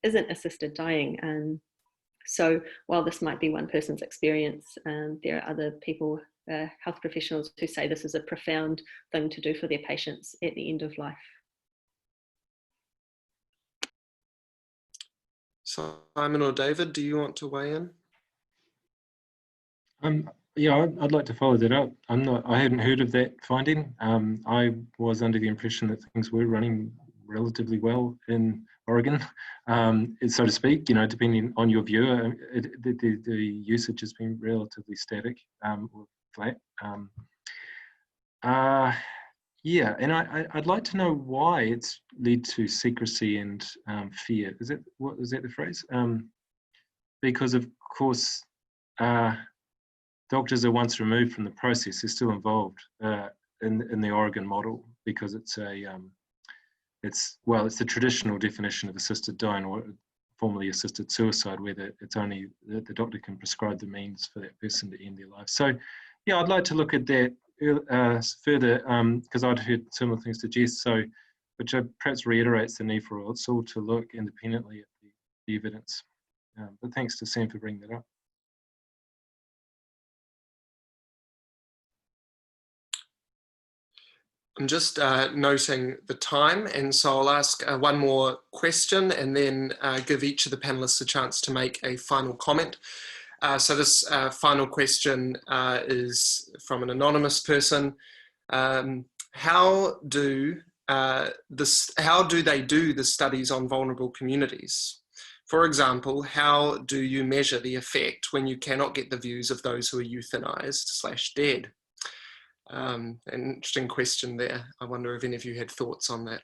isn't assisted dying. So while this might be one person's experience, there are other people health professionals who say this is a profound thing to do for their patients at the end of life. Simon or David, do you want to weigh in? Yeah, I'd like to follow that up. I hadn't heard of that finding. I was under the impression that things were running relatively well in Oregon, so to speak. You know, depending on your view, the usage has been relatively static or flat. Yeah, and I'd like to know why it's led to secrecy and fear. Is that the phrase? Because of course, doctors are once removed from the process. They're still involved in the Oregon model because it's the traditional definition of assisted dying, or formerly assisted suicide, where it's only the doctor can prescribe the means for that person to end their life. So, yeah, I'd like to look at that further, because I'd heard similar things to Jess, which perhaps reiterates the need for us all to look independently at the evidence. But thanks to Sam for bringing that up. I'm just noting the time, and so I'll ask one more question and then give each of the panelists a chance to make a final comment. So this final question is from an anonymous person. How do they do the studies on vulnerable communities? For example, how do you measure the effect when you cannot get the views of those who are euthanized/dead? An interesting question there. I wonder if any of you had thoughts on that.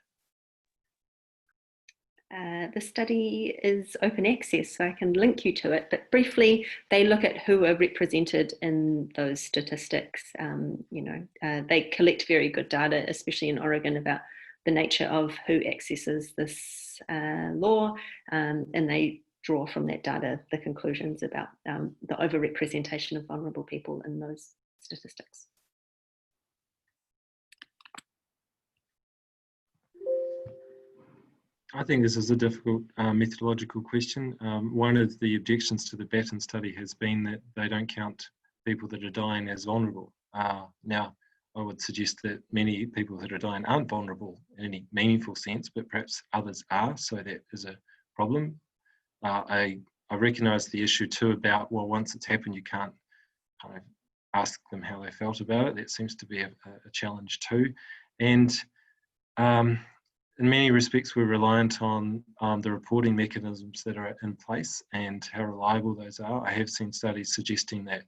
The study is open access, so I can link you to it, but briefly, they look at who are represented in those statistics. They collect very good data, especially in Oregon, about the nature of who accesses this law, and they draw from that data the conclusions about the overrepresentation of vulnerable people in those statistics. I think this is a difficult methodological question. One of the objections to the Batten study has been that they don't count people that are dying as vulnerable. Now, I would suggest that many people that are dying aren't vulnerable in any meaningful sense, but perhaps others are, so that is a problem. I recognise the issue too about, well, once it's happened, you can't kind of ask them how they felt about it. That seems to be a challenge too. And in many respects, we're reliant on the reporting mechanisms that are in place and how reliable those are. I have seen studies suggesting that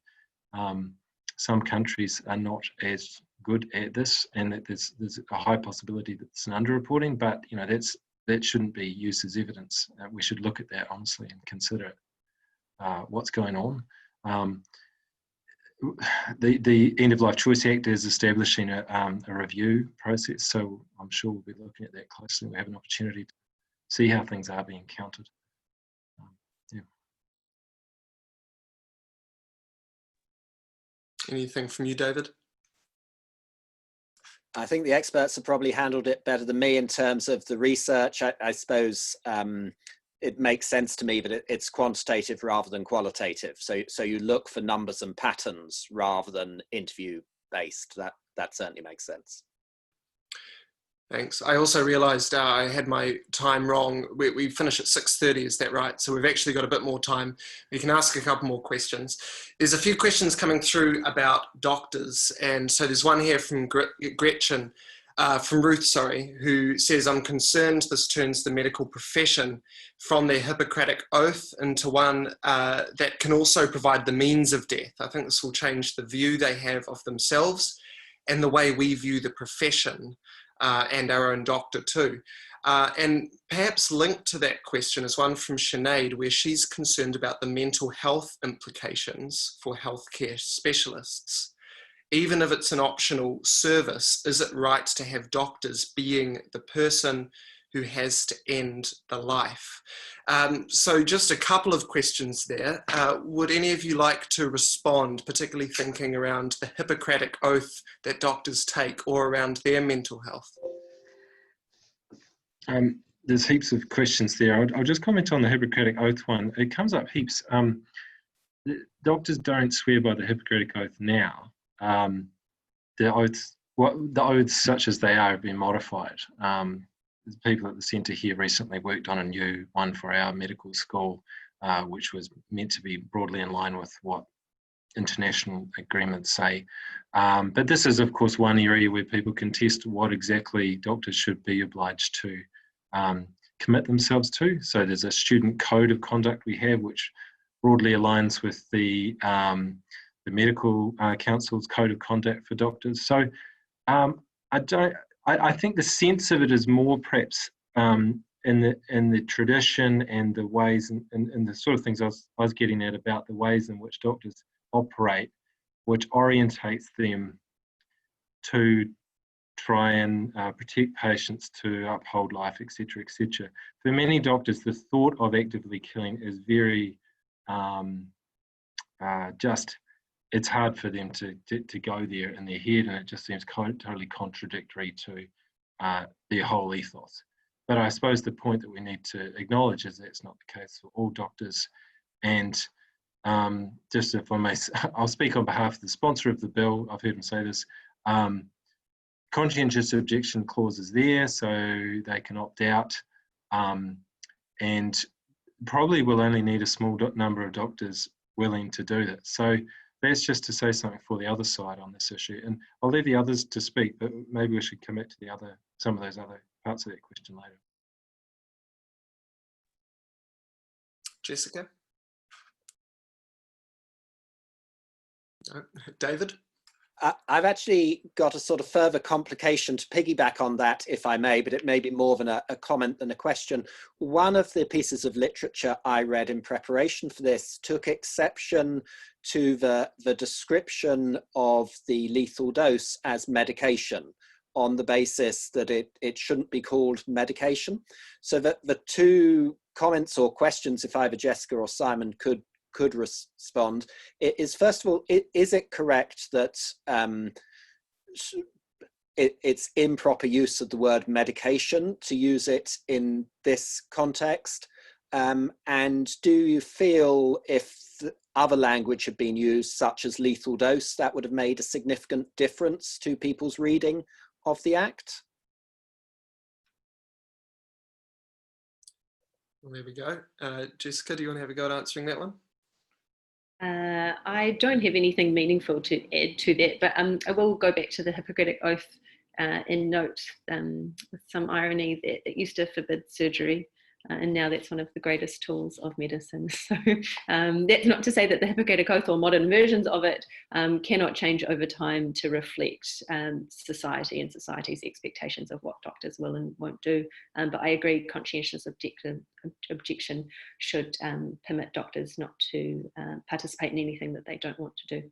some countries are not as good at this, and that there's a high possibility that it's an underreporting, but you know, that shouldn't be used as evidence. We should look at that honestly and consider what's going on. The End of Life Choice Act is establishing a review process, so I'm sure we'll be looking at that closely. We have an opportunity to see how things are being counted. Yeah. Anything from you, David? I think the experts have probably handled it better than me in terms of the research. I suppose it makes sense to me that it's quantitative rather than qualitative. So you look for numbers and patterns rather than interview based. That certainly makes sense. Thanks. I also realised I had my time wrong. We finish at 6:30, is that right? So we've actually got a bit more time. We can ask a couple more questions. There's a few questions coming through about doctors. And so there's one here from Ruth, who says, I'm concerned this turns the medical profession from their Hippocratic oath into one that can also provide the means of death. I think this will change the view they have of themselves and the way we view the profession. And our own doctor too. And perhaps linked to that question is one from Sinead, where she's concerned about the mental health implications for healthcare specialists. Even if it's an optional service, is it right to have doctors being the person who has to end the life? So just a couple of questions there. Would any of you like to respond, particularly thinking around the Hippocratic oath that doctors take or around their mental health? There's heaps of questions there. I'll just comment on the Hippocratic oath one. It comes up heaps. Doctors don't swear by the Hippocratic oath now. the oaths, such as they are, have been modified. The people at the centre here recently worked on a new one for our medical school, which was meant to be broadly in line with what international agreements say. But this is, of course, one area where people contest what exactly doctors should be obliged to commit themselves to. So there's a student code of conduct we have, which broadly aligns with the medical council's code of conduct for doctors. So I think the sense of it is more perhaps in the tradition and the ways and the sort of things I was getting at about the ways in which doctors operate, which orientates them to try and protect patients, to uphold life, etc., etc. For many doctors, the thought of actively killing is very it's hard for them to go there in their head, and it just seems totally contradictory to their whole ethos. But I suppose the point that we need to acknowledge is that's not the case for all doctors. And just if I may, I'll speak on behalf of the sponsor of the bill. I've heard him say this. Conscientious objection clause is there, so they can opt out, and probably will only need a small number of doctors willing to do that. So that's just to say something for the other side on this issue. And I'll leave the others to speak, but maybe we should come back to some of those other parts of that question later. Jessica? No. David? I've actually got a sort of further complication to piggyback on that, if I may, but it may be more than a comment than a question. One of the pieces of literature I read in preparation for this took exception to the description of the lethal dose as medication, on the basis that it shouldn't be called medication. So that the two comments or questions, if either Jessica or Simon could respond, is first of all, is it correct that it's improper use of the word medication to use it in this context? And do you feel if other language had been used, such as lethal dose, that would have made a significant difference to people's reading of the Act? Well, there we go. Jessica, do you want to have a go at answering that one? I don't have anything meaningful to add to that, but I will go back to the Hippocratic Oath and note with some irony that it used to forbid surgery, and now that's one of the greatest tools of medicine. So that's not to say that the Hippocratic Oath or modern versions of it cannot change over time to reflect society and society's expectations of what doctors will and won't do. But I agree, conscientious objection should permit doctors not to participate in anything that they don't want to do.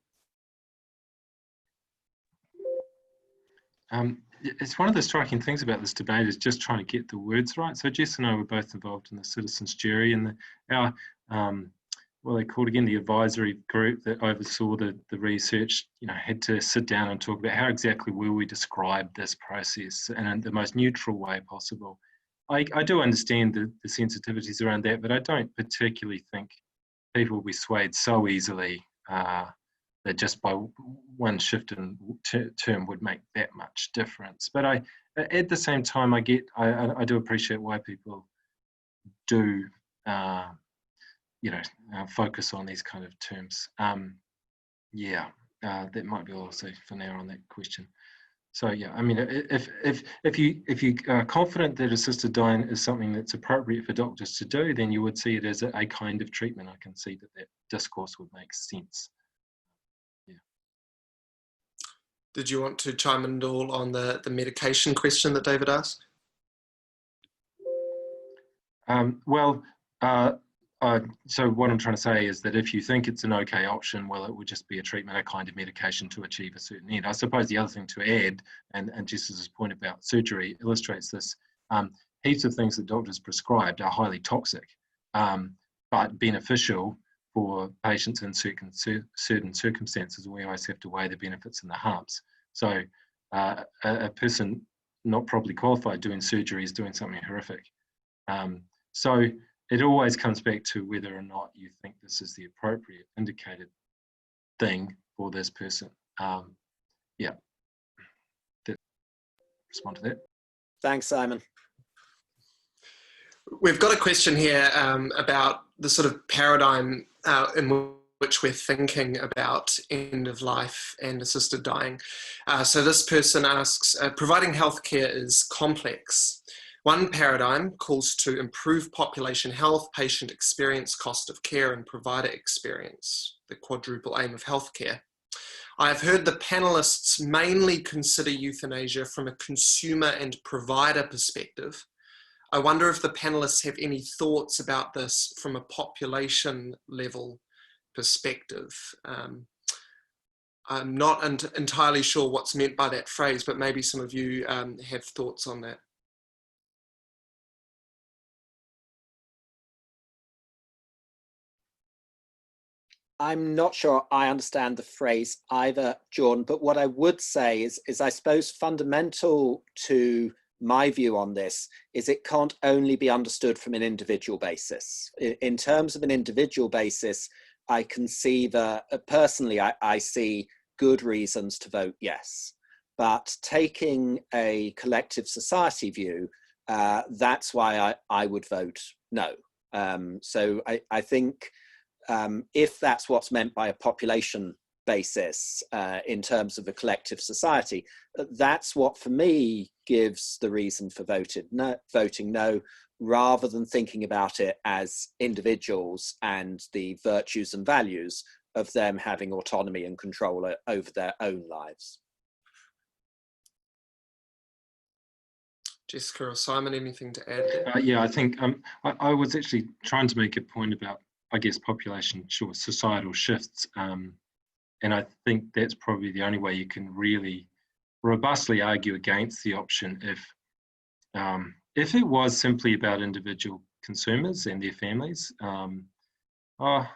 It's one of the striking things about this debate is just trying to get the words right. So Jess and I were both involved in the citizens jury, and our well, they called again the advisory group that oversaw the research, had to sit down and talk about how exactly will we describe this process in the most neutral way possible. I do understand the sensitivities around that, but I don't particularly think people will be swayed so easily that just by one shift in term would make that much difference. But at the same time, I do appreciate why people do, focus on these kind of terms. That might be all I'll say for now on that question. So yeah, I mean, if you are confident that assisted dying is something that's appropriate for doctors to do, then you would see it as a kind of treatment. I can see that discourse would make sense. Yeah. Did you want to chime in at all on the medication question that David asked? So what I'm trying to say is that if you think it's an okay option, well, it would just be a treatment, a kind of medication to achieve a certain end. I suppose the other thing to add, and Jess's point about surgery illustrates this, heaps of things that doctors prescribed are highly toxic, but beneficial for patients in certain circumstances. We always have to weigh the benefits and the harms. So a person not properly qualified doing surgery is doing something horrific. So it always comes back to whether or not you think this is the appropriate indicated thing for this person. Yeah, respond to that. Thanks, Simon. We've got a question here about the sort of paradigm in which we're thinking about end of life and assisted dying. So this person asks, providing healthcare is complex. One paradigm calls to improve population health, patient experience, cost of care, and provider experience, the quadruple aim of healthcare. I have heard the panelists mainly consider euthanasia from a consumer and provider perspective. I wonder if the panelists have any thoughts about this from a population level perspective. I'm not entirely sure what's meant by that phrase, but maybe some of you have thoughts on that. I'm not sure I understand the phrase either, Jordan, but what I would say is I suppose fundamental to my view on this is it can't only be understood from an individual basis. In terms of an individual basis, I can see personally, I see good reasons to vote yes. But taking a collective society view, that's why I would vote no. So I think if that's what's meant by a population basis in terms of a collective society, that's what for me gives the reason for voting no, rather than thinking about it as individuals and the virtues and values of them having autonomy and control over their own lives. Jessica or Simon, anything to add there? Yeah, I think I was actually trying to make a point about, I guess, population, sure, societal shifts. And I think that's probably the only way you can really robustly argue against the option if it was simply about individual consumers and their families. Well,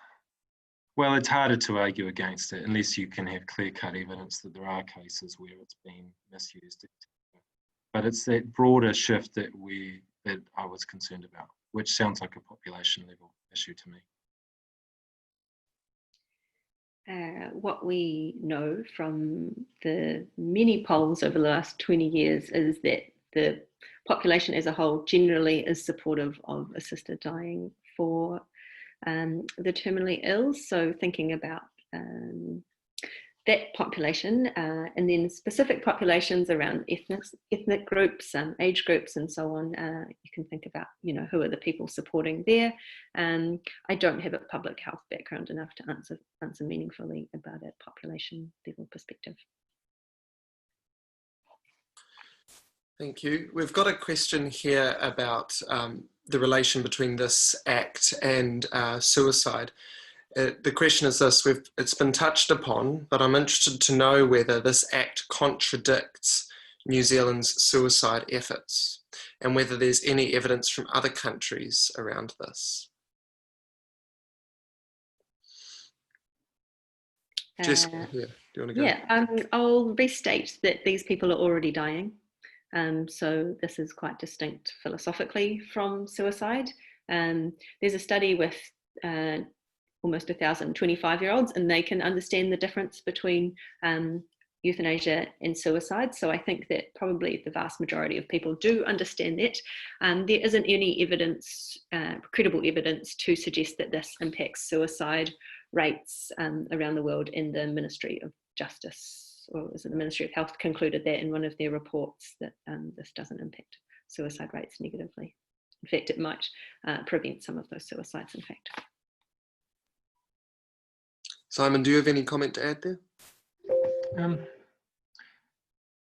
it's harder to argue against it unless you can have clear-cut evidence that there are cases where it's been misused. But it's that broader shift that I was concerned about, which sounds like a population level issue to me. What we know from the many polls over the last 20 years is that the population as a whole generally is supportive of assisted dying for the terminally ill. So thinking about that population and then specific populations around ethnic groups, age groups and so on, you can think about, who are the people supporting there. I don't have a public health background enough to answer meaningfully about a population level perspective. Thank you. We've got a question here about the relation between this act and suicide. The question is this: it's been touched upon, but I'm interested to know whether this act contradicts New Zealand's suicide efforts and whether there's any evidence from other countries around this. Jessica, do you want to go? Yeah, I'll restate that these people are already dying. So this is quite distinct philosophically from suicide. There's a study with almost 1,000 25-year-olds, and they can understand the difference between euthanasia and suicide. So I think that probably the vast majority of people do understand that. There isn't any evidence, credible evidence, to suggest that this impacts suicide rates around the world. In the Ministry of Justice, or was it the Ministry of Health, concluded that in one of their reports that this doesn't impact suicide rates negatively. In fact, it might prevent some of those suicides, in fact. Simon, do you have any comment to add there?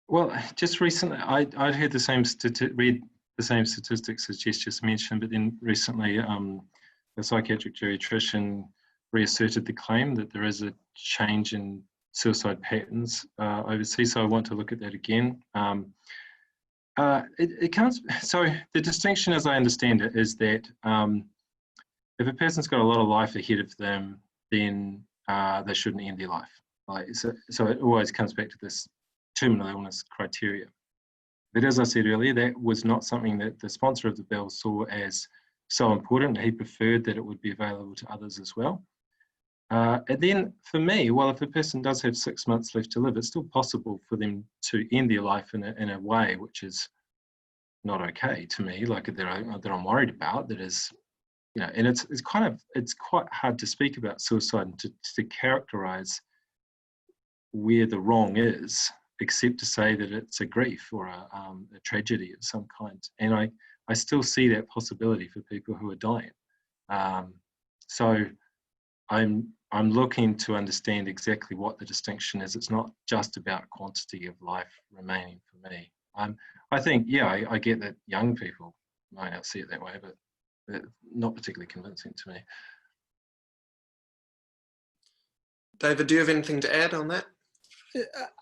Well, just recently, I'd heard read the same statistics as Jess just mentioned, but then recently the psychiatric geriatrician reasserted the claim that there is a change in suicide patterns overseas, so I want to look at that again. So the distinction, as I understand it, is that if a person's got a lot of life ahead of them, then they shouldn't end their life. So it always comes back to this terminal illness criteria. But as I said earlier, that was not something that the sponsor of the bill saw as so important. He preferred that it would be available to others as well. And then for me, well, if a person does have 6 months left to live, it's still possible for them to end their life in a way which is not okay to me, like that I'm worried about, that is, you know, and it's quite hard to speak about suicide and to characterize where the wrong is, except to say that it's a grief or a tragedy of some kind. And I still see that possibility for people who are dying. So I'm looking to understand exactly what the distinction is. It's not just about quantity of life remaining for me. I think, yeah, I get that young people might not see it that way, but not particularly convincing to me. David, do you have anything to add on that?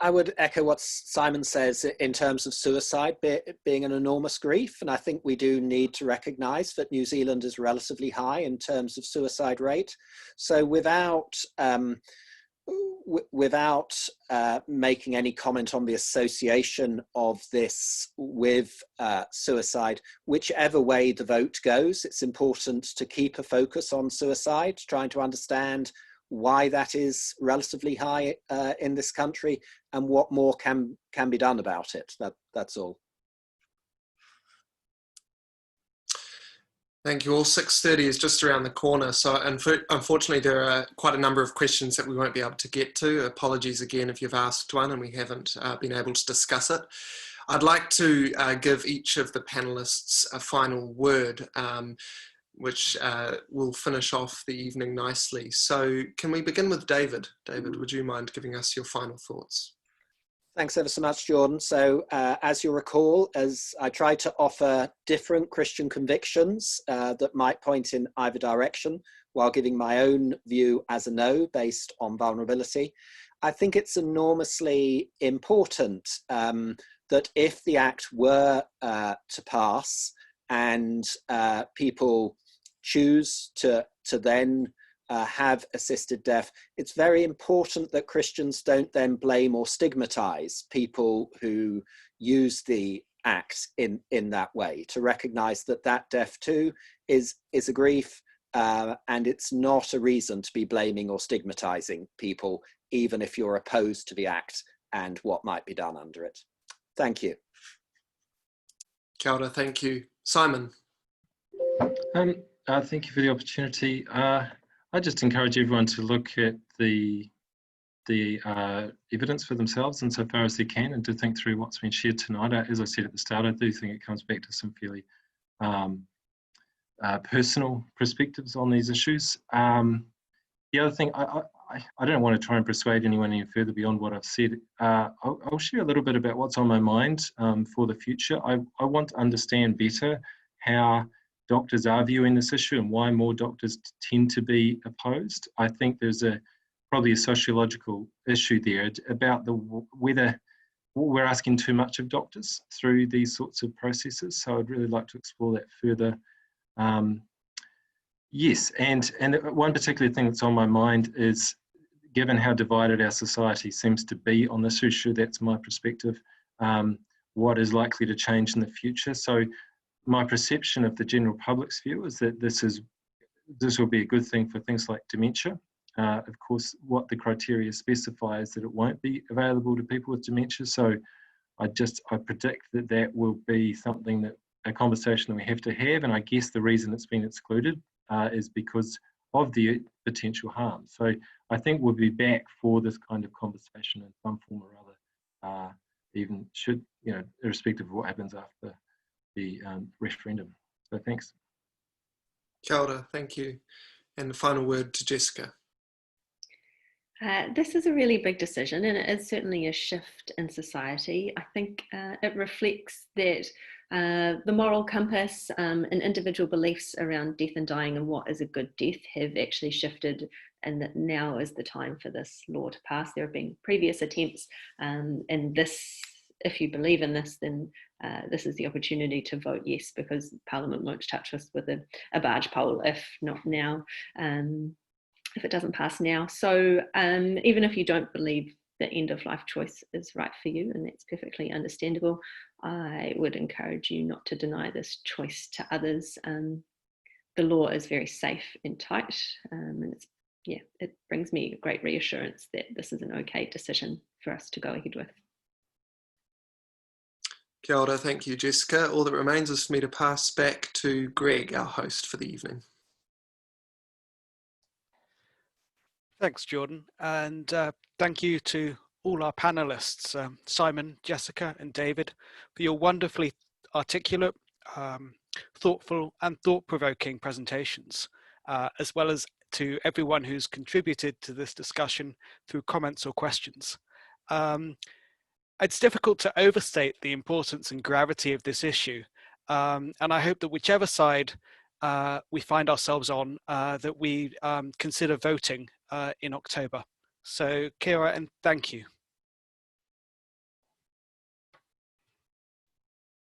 I would echo what Simon says in terms of suicide being an enormous grief, and I think we do need to recognise that New Zealand is relatively high in terms of suicide rate. So without making any comment on the association of this with suicide, whichever way the vote goes, it's important to keep a focus on suicide, trying to understand why that is relatively high in this country and what more can be done about it. That's all. Thank you all. 6:30 is just around the corner, so unfortunately there are quite a number of questions that we won't be able to get to. Apologies again if you've asked one and we haven't been able to discuss it. I'd like to give each of the panellists a final word, which will finish off the evening nicely. So can we begin with David? David, would you mind giving us your final thoughts? Thanks ever so much, Jordan. So as you'll recall, as I tried to offer different Christian convictions that might point in either direction, while giving my own view as a no based on vulnerability, I think it's enormously important that if the Act were to pass and people choose to then have assisted death, it's very important that Christians don't then blame or stigmatize people who use the Act in that way, to recognize that death too is a grief, and it's not a reason to be blaming or stigmatizing people, even if you're opposed to the Act and what might be done under it. Thank you. Kia ora, thank you. Simon. Thank you for the opportunity. I just encourage everyone to look at the evidence for themselves insofar as they can, and to think through what's been shared tonight. As I said at the start, I do think it comes back to some fairly personal perspectives on these issues. The other thing, I don't want to try and persuade anyone any further beyond what I've said. I'll share a little bit about what's on my mind for the future. I want to understand better how doctors are viewing this issue and why more doctors tend to be opposed. I think there's probably a sociological issue there about whether we're asking too much of doctors through these sorts of processes. So I'd really like to explore that further. Yes, and one particular thing that's on my mind is, given how divided our society seems to be on this issue, that's my perspective, what is likely to change in the future. So my perception of the general public's view is that this will be a good thing for things like dementia. Of course, what the criteria specify is that it won't be available to people with dementia. So I predict that will be something, that a conversation that we have to have. And I guess the reason it's been excluded is because of the potential harm. So I think we'll be back for this kind of conversation in some form or other, even should, irrespective of what happens after the referendum. So thanks. Kia ora, thank you. And the final word to Jessica. This is a really big decision, and it is certainly a shift in society. I think it reflects that the moral compass and individual beliefs around death and dying and what is a good death have actually shifted, and that now is the time for this law to pass. There have been previous attempts, and this, if you believe in this, then this is the opportunity to vote yes, because Parliament won't touch us with a barge pole if not now, if it doesn't pass now. So even if you don't believe the end of life choice is right for you, and that's perfectly understandable, I would encourage you not to deny this choice to others. The law is very safe and tight, and it's yeah, it brings me great reassurance that this is an okay decision for us to go ahead with. Kia ora, thank you, Jessica. All that remains is for me to pass back to Greg, our host for the evening. Thanks, Jordan, and thank you to all our panelists, Simon, Jessica, and David, for your wonderfully articulate, thoughtful, and thought-provoking presentations, as well as to everyone who's contributed to this discussion through comments or questions. It's difficult to overstate the importance and gravity of this issue, and I hope that whichever side we find ourselves on, that we consider voting in October. So, Kira, and thank you.